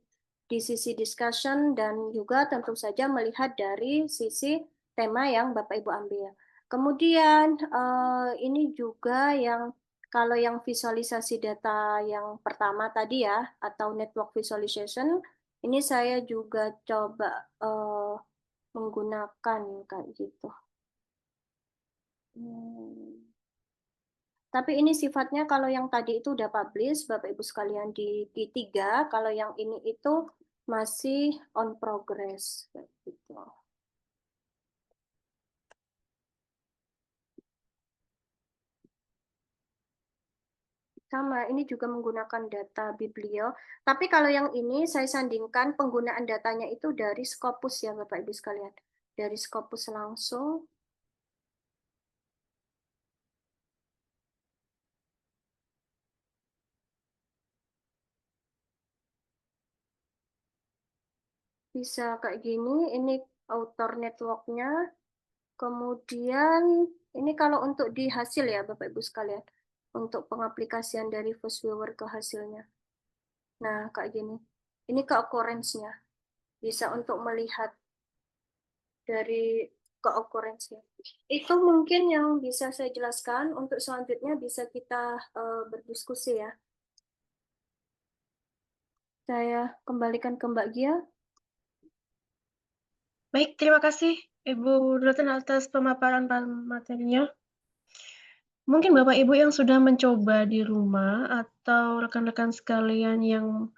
sisi discussion dan juga tentu saja melihat dari sisi tema yang Bapak Ibu ambil. Kemudian ini juga yang kalau yang visualisasi data yang pertama tadi ya atau network visualization ini saya juga coba menggunakan kayak gitu. Tapi ini sifatnya kalau yang tadi itu udah publish, Bapak Ibu sekalian di Q3, kalau yang ini itu masih on progress. Gitu. Sama, ini juga menggunakan data Biblio. Tapi kalau yang ini saya sandingkan penggunaan datanya itu dari Scopus ya Bapak Ibu sekalian. Dari Scopus langsung. Bisa kayak gini, ini author networknya. Kemudian ini kalau untuk di hasil ya Bapak Ibu sekalian. Untuk pengaplikasian dari first viewer ke hasilnya. Nah, kayak gini. Ini ke occurrence-nya. Bisa untuk melihat dari ke occurrence-nya. Itu mungkin yang bisa saya jelaskan. Untuk selanjutnya bisa kita berdiskusi ya. Saya kembalikan ke Mbak Gia. Baik, terima kasih Ibu Dosen atas pemaparan materinya. Mungkin Bapak Ibu yang sudah mencoba di rumah atau rekan-rekan sekalian yang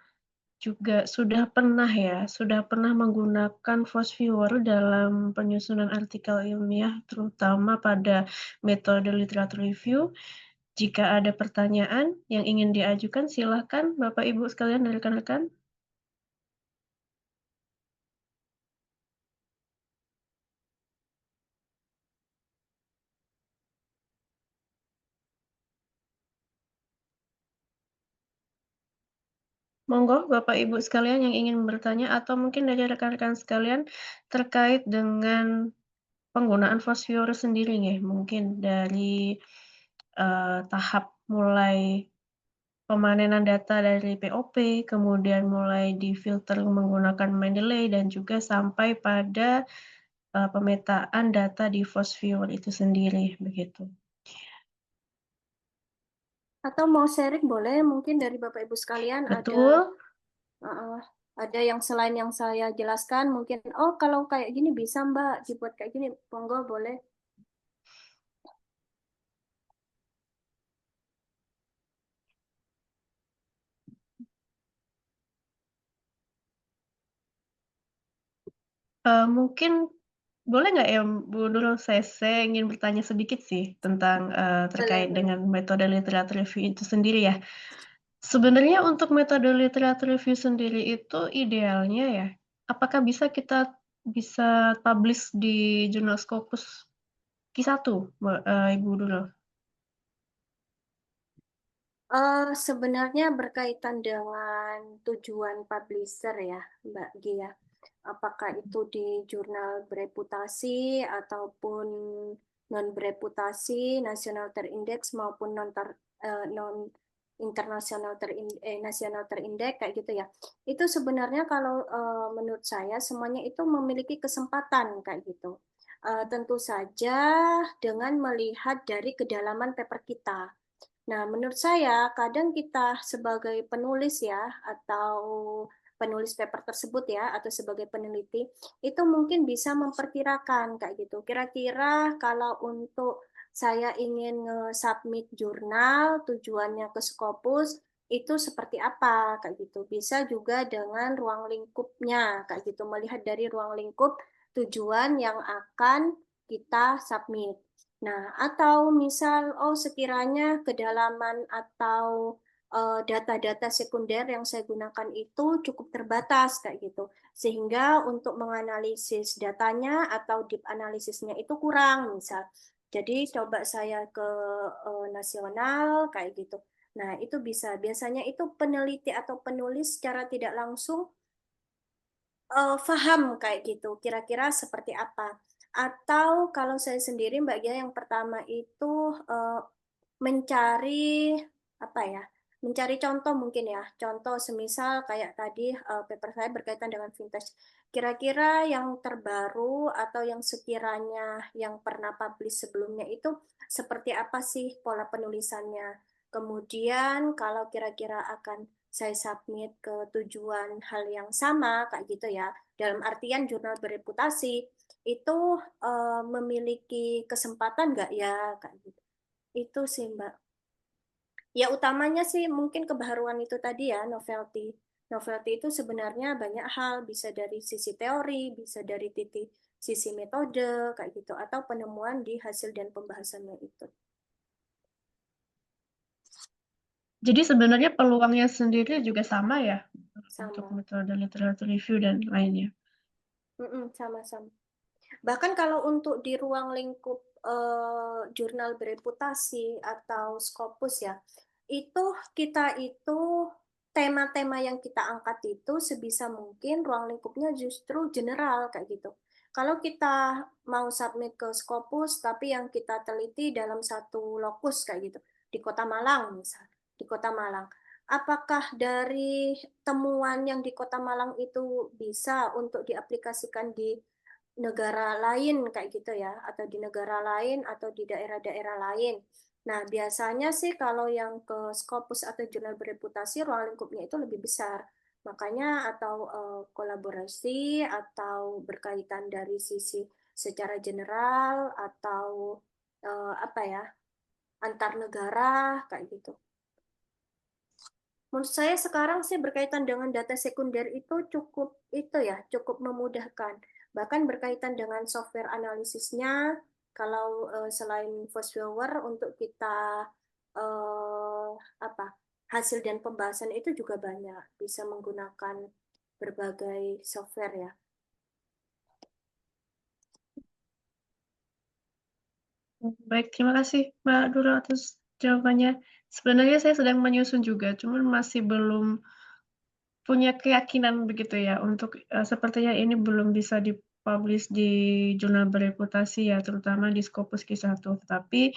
juga sudah pernah menggunakan Force Viewer dalam penyusunan artikel ilmiah, terutama pada metode literatur review. Jika ada pertanyaan yang ingin diajukan, silakan Bapak Ibu sekalian dan rekan-rekan. Monggo Bapak Ibu sekalian yang ingin bertanya atau mungkin dari rekan-rekan sekalian terkait dengan penggunaan Force Viewer sendiri nih, mungkin dari tahap mulai pemanenan data dari POP, kemudian mulai difilter menggunakan Mendeley dan juga sampai pada pemetaan data di Force Viewer itu sendiri, begitu. Atau mau sharing boleh, mungkin dari Bapak Ibu sekalian Betul. ada yang selain yang saya jelaskan, mungkin, oh kalau kayak gini bisa Mbak, dibuat kayak gini, monggo boleh. Mungkin boleh nggak ya, Bu Nurul, saya ingin bertanya sedikit sih tentang, Boleh, terkait boleh. dengan metode literatur review itu sendiri ya. Sebenarnya untuk metode literatur review sendiri itu idealnya ya, apakah bisa publish di jurnal Scopus Q1, Ibu Nurul? Sebenarnya berkaitan dengan tujuan publisher ya, Mbak Gia. Apakah itu di jurnal bereputasi ataupun non bereputasi, nasional terindeks maupun non internasional nasional terindeks kayak gitu ya. Itu sebenarnya kalau menurut saya semuanya itu memiliki kesempatan kayak gitu. Tentu saja dengan melihat dari kedalaman paper kita. Nah, menurut saya kadang kita sebagai penulis ya atau penulis paper tersebut ya atau sebagai peneliti itu mungkin bisa memperkirakan kayak gitu. Kira-kira kalau untuk saya ingin nge-submit jurnal tujuannya ke Scopus itu seperti apa kayak gitu. Bisa juga dengan ruang lingkupnya kayak gitu, melihat dari ruang lingkup tujuan yang akan kita submit. Nah, atau misal, oh sekiranya kedalaman atau data-data sekunder yang saya gunakan itu cukup terbatas kayak gitu. Sehingga untuk menganalisis datanya atau deep analisisnya itu kurang misal. Jadi coba saya ke nasional kayak gitu. Nah, itu bisa. Biasanya itu peneliti atau penulis secara tidak langsung paham kayak gitu, kira-kira seperti apa. Atau kalau saya sendiri Mbak Gia yang pertama itu, mencari apa ya, mencari contoh mungkin ya, contoh semisal kayak tadi, paper saya berkaitan dengan vintage. Kira-kira yang terbaru atau yang sekiranya yang pernah publish sebelumnya itu seperti apa sih pola penulisannya. Kemudian kalau kira-kira akan saya submit ke tujuan hal yang sama kayak gitu ya, dalam artian jurnal bereputasi, itu, memiliki kesempatan nggak ya? Kayak gitu. Itu sih, Mbak. Ya utamanya sih mungkin kebaharuan itu tadi ya, novelty. Novelty itu sebenarnya banyak hal, bisa dari sisi teori, bisa dari sisi metode, kayak gitu, atau penemuan di hasil dan pembahasannya itu. Jadi sebenarnya peluangnya sendiri juga sama ya, untuk Sama. metode literatur review dan lainnya? Sama-sama. Bahkan kalau untuk di ruang lingkup jurnal bereputasi atau Scopus ya, itu kita itu tema-tema yang kita angkat itu sebisa mungkin ruang lingkupnya justru general kayak gitu. Kalau kita mau submit ke Scopus, tapi yang kita teliti dalam satu lokus kayak gitu, di Kota Malang misal, di Kota Malang. Apakah dari temuan yang di Kota Malang itu bisa untuk diaplikasikan di negara lain kayak gitu ya, atau di negara lain atau di daerah-daerah lain. Nah, biasanya sih kalau yang ke Scopus atau jurnal bereputasi ruang lingkupnya itu lebih besar. Makanya atau kolaborasi atau berkaitan dari sisi secara general atau apa ya, antar negara kayak gitu. Menurut saya sekarang sih berkaitan dengan data sekunder itu cukup itu ya, cukup memudahkan. Bahkan berkaitan dengan software analisisnya, kalau selain VoiceOver untuk kita eh, apa hasil dan pembahasan itu juga banyak, bisa menggunakan berbagai software ya. Baik, terima kasih Mbak Nurul atas jawabannya. Sebenarnya saya sedang menyusun juga, cuman masih belum punya keyakinan begitu ya untuk, sepertinya ini belum bisa di-publish di jurnal bereputasi ya, terutama di Scopus Q1. Tetapi,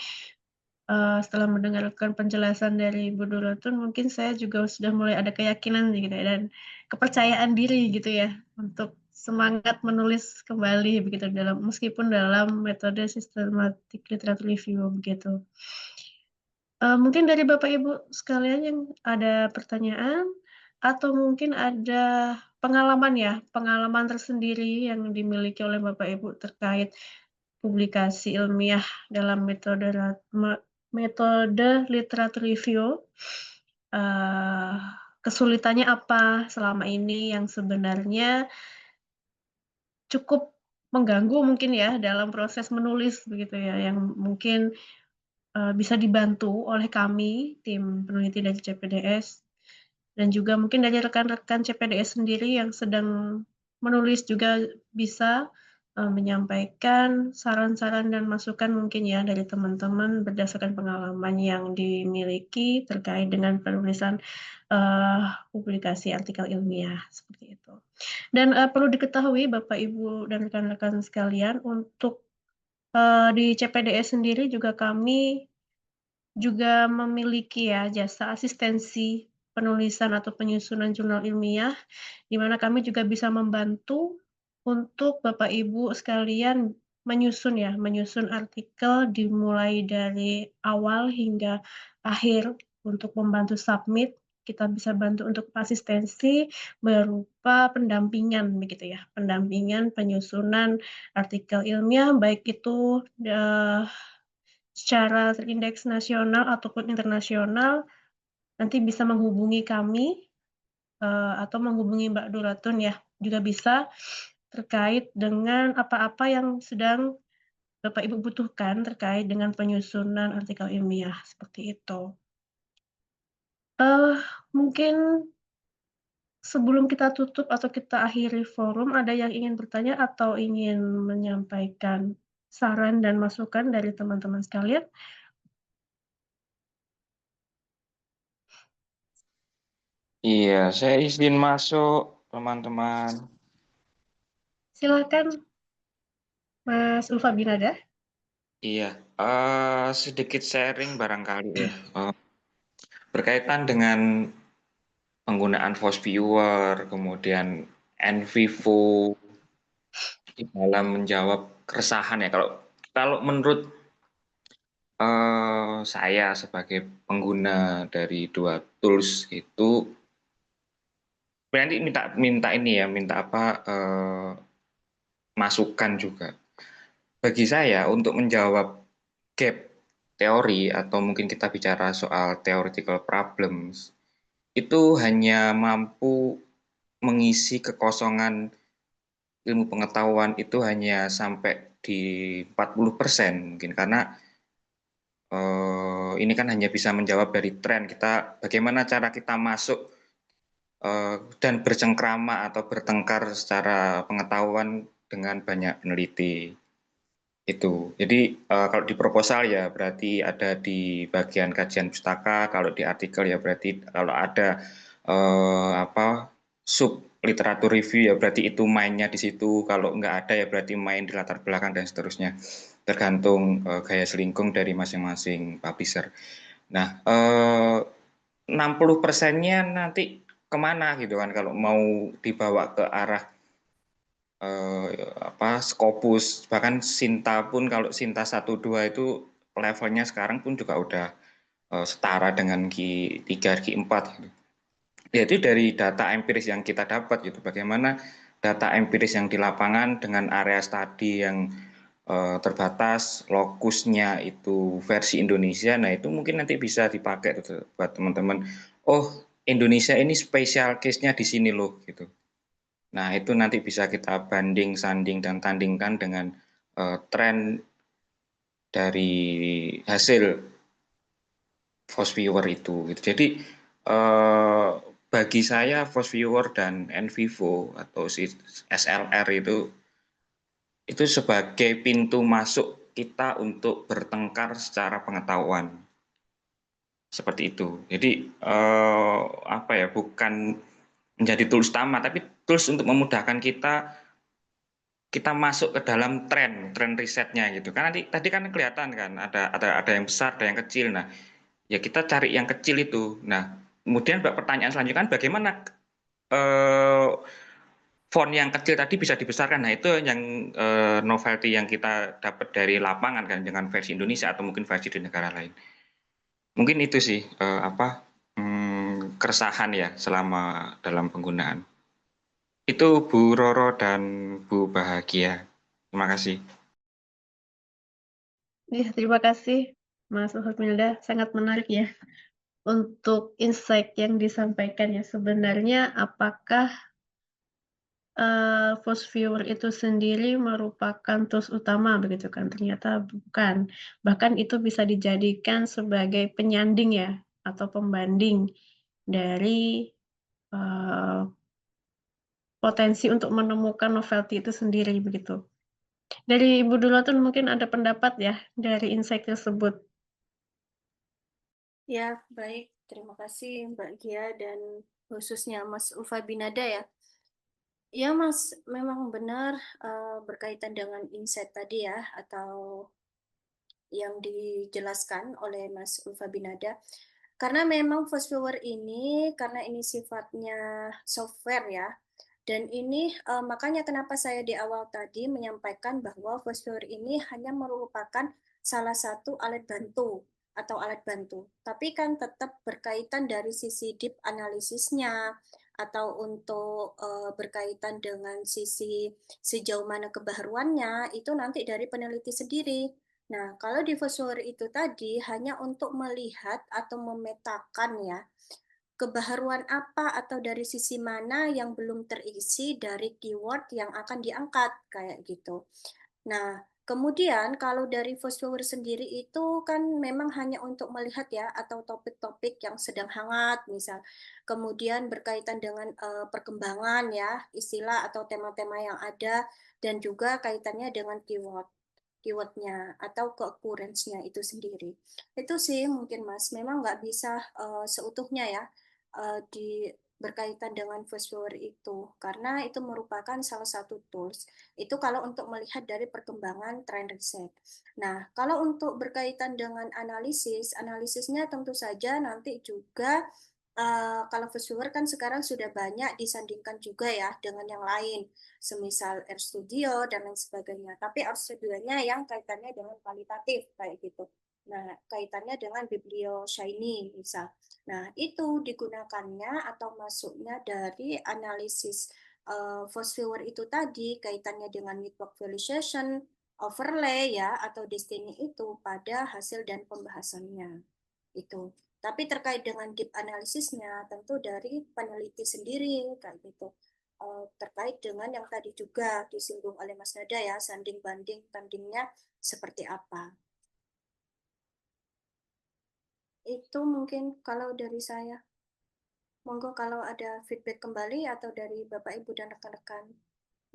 setelah mendengarkan penjelasan dari Ibu Nurul itu mungkin saya juga sudah mulai ada keyakinan gitu ya dan kepercayaan diri gitu ya, untuk semangat menulis kembali begitu meskipun dalam metode systematic literature review begitu. Mungkin dari Bapak Ibu sekalian yang ada pertanyaan atau mungkin ada pengalaman ya, pengalaman tersendiri yang dimiliki oleh Bapak Ibu terkait publikasi ilmiah dalam metode literatur review, eee, kesulitannya apa selama ini yang sebenarnya cukup mengganggu mungkin ya dalam proses menulis begitu ya, yang mungkin, bisa dibantu oleh kami, tim peneliti dari CPDS, dan juga mungkin dari rekan-rekan CPDS sendiri yang sedang menulis juga bisa, menyampaikan saran-saran dan masukan mungkin ya dari teman-teman berdasarkan pengalaman yang dimiliki terkait dengan penulisan, publikasi artikel ilmiah, seperti itu. Dan, perlu diketahui Bapak, Ibu, dan rekan-rekan sekalian untuk, di CPDS sendiri juga kami juga memiliki ya jasa asistensi penulisan atau penyusunan jurnal ilmiah, di mana kami juga bisa membantu untuk Bapak Ibu sekalian menyusun artikel dimulai dari awal hingga akhir untuk membantu submit. Kita bisa bantu untuk asistensi berupa pendampingan begitu ya, pendampingan penyusunan artikel ilmiah baik itu, secara terindeks nasional ataupun internasional, nanti bisa menghubungi kami, atau menghubungi Mbak Duratun ya, juga bisa terkait dengan apa-apa yang sedang Bapak Ibu butuhkan terkait dengan penyusunan artikel ilmiah, seperti itu. Eee, Mungkin sebelum kita tutup atau kita akhiri forum, ada yang ingin bertanya atau ingin menyampaikan saran dan masukan dari teman-teman sekalian? Iya, saya izin masuk, teman-teman. Silakan Mas Ulfa Binada. Iya, sedikit sharing barangkali ya, berkaitan dengan penggunaan Voice Viewer, kemudian NVivo di dalam menjawab keresahan ya. Kalau kalau menurut saya sebagai pengguna dari dua tools itu, nanti minta minta ini ya, minta apa masukan juga. Bagi saya untuk menjawab gap teori atau mungkin kita bicara soal theoretical problems, itu hanya mampu mengisi kekosongan ilmu pengetahuan itu hanya sampai di 40% mungkin, karena ini kan hanya bisa menjawab dari tren kita, bagaimana cara kita masuk dan bercengkrama atau bertengkar secara pengetahuan dengan banyak peneliti. Itu. Jadi kalau di proposal ya berarti ada di bagian kajian pustaka, kalau di artikel ya berarti kalau ada apa sub literatur review ya berarti itu mainnya di situ, kalau nggak ada ya berarti main di latar belakang dan seterusnya. Tergantung gaya selingkung dari masing-masing publisher. Nah, 60%-nya nanti kemana gitu kan kalau mau dibawa ke arah Scopus, bahkan Sinta pun, kalau Sinta 1-2 itu levelnya sekarang pun juga udah setara dengan Q3, Q4 gitu. Yaitu dari data empiris yang kita dapat gitu, bagaimana data empiris yang di lapangan dengan area studi yang terbatas, lokusnya itu versi Indonesia. Nah itu mungkin nanti bisa dipakai gitu, buat teman-teman. Oh, Indonesia ini special case-nya di sini loh gitu. Nah, itu nanti bisa kita banding, sanding, dan tandingkan dengan tren dari hasil Voice Viewer itu. Gitu. Jadi, bagi saya Voice Viewer dan NVivo atau si SLR itu sebagai pintu masuk kita untuk bertengkar secara pengetahuan. Seperti itu. Jadi, apa ya, bukan menjadi tools utama, tapi tools untuk memudahkan kita masuk ke dalam tren risetnya gitu kan. Nanti tadi kan kelihatan kan ada yang besar, ada yang kecil. Nah, ya kita cari yang kecil itu. Nah, kemudian pertanyaan selanjutnya kan bagaimana eh, font yang kecil tadi bisa dibesarkan. Nah, itu yang novelty yang kita dapat dari lapangan kan dengan versi Indonesia atau mungkin versi di negara lain. Mungkin itu sih keresahan ya selama dalam penggunaan. Itu Bu Roro dan Bu Bahagia. Terima kasih. Iya, terima kasih Mas Ulfa, sangat menarik ya untuk insight yang disampaikan ya. Sebenarnya apakah Force Viewer itu sendiri merupakan tools utama begitu kan, ternyata bukan. Bahkan itu bisa dijadikan sebagai penyanding ya, atau pembanding dari, potensi untuk menemukan novelty itu sendiri begitu. Dari Ibu Duratun mungkin ada pendapat ya dari insight tersebut? Ya, baik. Terima kasih Mbak Gia dan khususnya Mas Ulfa Binada ya. Ya, Mas, memang benar berkaitan dengan insight tadi ya, atau yang dijelaskan oleh Mas Ulfa Binada. Karena memang Fast Viewer ini, karena ini sifatnya software ya, dan ini makanya kenapa saya di awal tadi menyampaikan bahwa Fast Viewer ini hanya merupakan salah satu alat bantu atau alat bantu. Tapi kan tetap berkaitan dari sisi deep analisisnya atau untuk berkaitan dengan sisi sejauh mana kebaharuannya itu nanti dari peneliti sendiri. Nah, kalau di Fast itu tadi hanya untuk melihat atau memetakan ya kebaharuan apa atau dari sisi mana yang belum terisi dari keyword yang akan diangkat kayak gitu. Nah, kemudian kalau dari Fast Forward sendiri itu kan memang hanya untuk melihat ya atau topik-topik yang sedang hangat misal. Kemudian berkaitan dengan perkembangan ya, istilah atau tema-tema yang ada dan juga kaitannya dengan keywordnya atau ke-occurrence-nya itu sendiri. Itu sih mungkin Mas, memang nggak bisa seutuhnya ya di berkaitan dengan voice over itu karena itu merupakan salah satu tools itu kalau untuk melihat dari perkembangan tren riset. Nah, kalau untuk berkaitan dengan analisisnya tentu saja nanti juga kalau viewer kan sekarang sudah banyak disandingkan juga ya dengan yang lain, semisal RStudio dan lain sebagainya. Tapi RStudio-nya yang kaitannya dengan kualitatif kayak gitu. Nah, kaitannya dengan Biblio Shiny misal. Nah, itu digunakannya atau masuknya dari analisis force viewer itu tadi kaitannya dengan network visualization, overlay ya atau destiny itu pada hasil dan pembahasannya. Itu. Tapi terkait dengan deep analisisnya tentu dari peneliti sendiri kayak gitu. Terkait dengan yang tadi juga disinggung oleh Mas Nada ya, sanding banding tandingnya seperti apa. Itu mungkin kalau dari saya. Monggo kalau ada feedback kembali atau dari Bapak Ibu dan rekan-rekan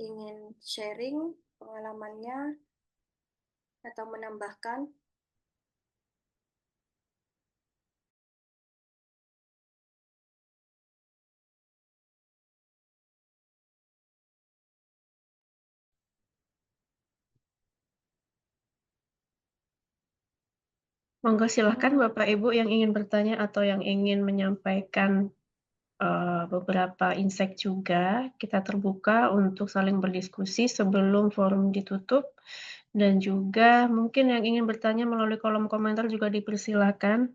ingin sharing pengalamannya atau menambahkan. Monggo silahkan Bapak Ibu yang ingin bertanya atau yang ingin menyampaikan beberapa insight juga. Kita terbuka untuk saling berdiskusi sebelum forum ditutup. Dan juga mungkin yang ingin bertanya melalui kolom komentar juga dipersilakan.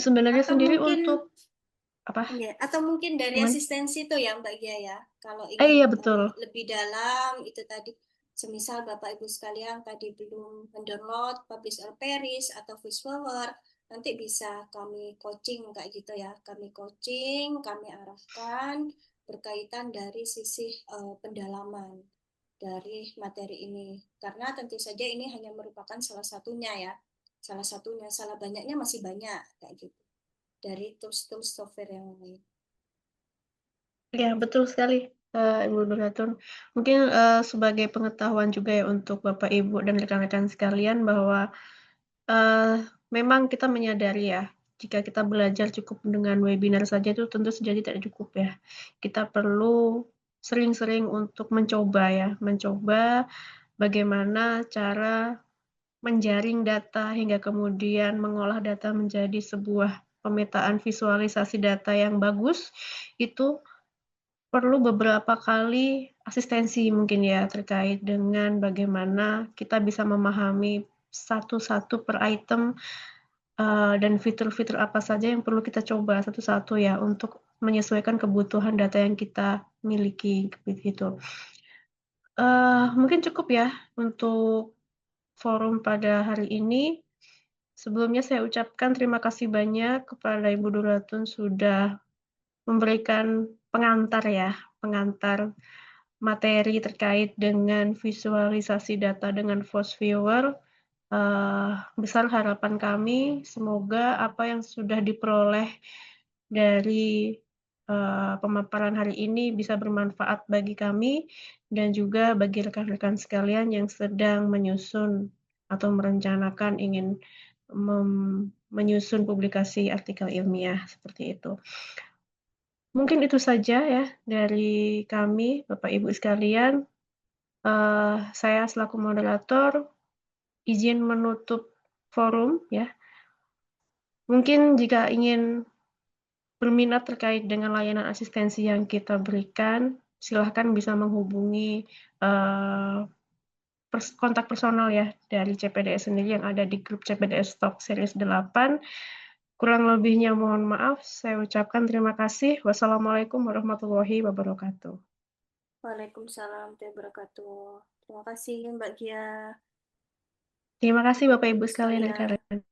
Sebenarnya Atau sendiri mungkin untuk apa? ya, atau mungkin dari Gimana? asistensi itu ya Mbak Gia ya. Kalau Iya ingin betul. tahu lebih dalam itu tadi semisal Bapak Ibu sekalian tadi belum mendownload Publish Paris atau VoiceOver, nanti bisa kami coaching kayak gitu ya. Kami coaching, kami arahkan berkaitan dari sisi pendalaman dari materi ini. Karena tentu saja ini hanya merupakan salah satunya ya. Salah satunya, salah banyaknya masih banyak kayak gitu. Dari tools-tools software yang lain. Ya, betul sekali, Ibu Duratun. Mungkin sebagai pengetahuan juga ya untuk Bapak Ibu dan rekan-rekan sekalian bahwa memang kita menyadari ya, jika kita belajar cukup dengan webinar saja itu tentu saja tidak cukup ya. Kita perlu sering-sering untuk mencoba ya, mencoba bagaimana cara menjaring data hingga kemudian mengolah data menjadi sebuah pemetaan visualisasi data yang bagus, itu perlu beberapa kali asistensi mungkin ya, terkait dengan bagaimana kita bisa memahami satu-satu per item, dan fitur-fitur apa saja yang perlu kita coba satu-satu ya, untuk menyesuaikan kebutuhan data yang kita miliki, begitu. Mungkin cukup ya untuk forum pada hari ini. Sebelumnya saya ucapkan terima kasih banyak kepada Ibu Duratun sudah memberikan pengantar ya, pengantar materi terkait dengan visualisasi data dengan Force Viewer. Besar harapan kami semoga apa yang sudah diperoleh dari pemaparan hari ini bisa bermanfaat bagi kami dan juga bagi rekan-rekan sekalian yang sedang menyusun atau merencanakan ingin menyusun publikasi artikel ilmiah seperti itu. Mungkin itu saja ya dari kami, Bapak Ibu sekalian. Saya selaku moderator izin menutup forum ya. Mungkin jika ingin berminat terkait dengan layanan asistensi yang kita berikan, silahkan bisa menghubungi kontak personal ya dari CPDS sendiri yang ada di grup CPDS Talk Series 8. Kurang lebihnya mohon maaf, saya ucapkan terima kasih. Wassalamualaikum warahmatullahi wabarakatuh. Waalaikumsalam warahmatullahi wabarakatuh. Terima kasih Mbak Gia. Terima kasih Bapak Ibu Ibu sekalian dan sekalian. rekan-rekan.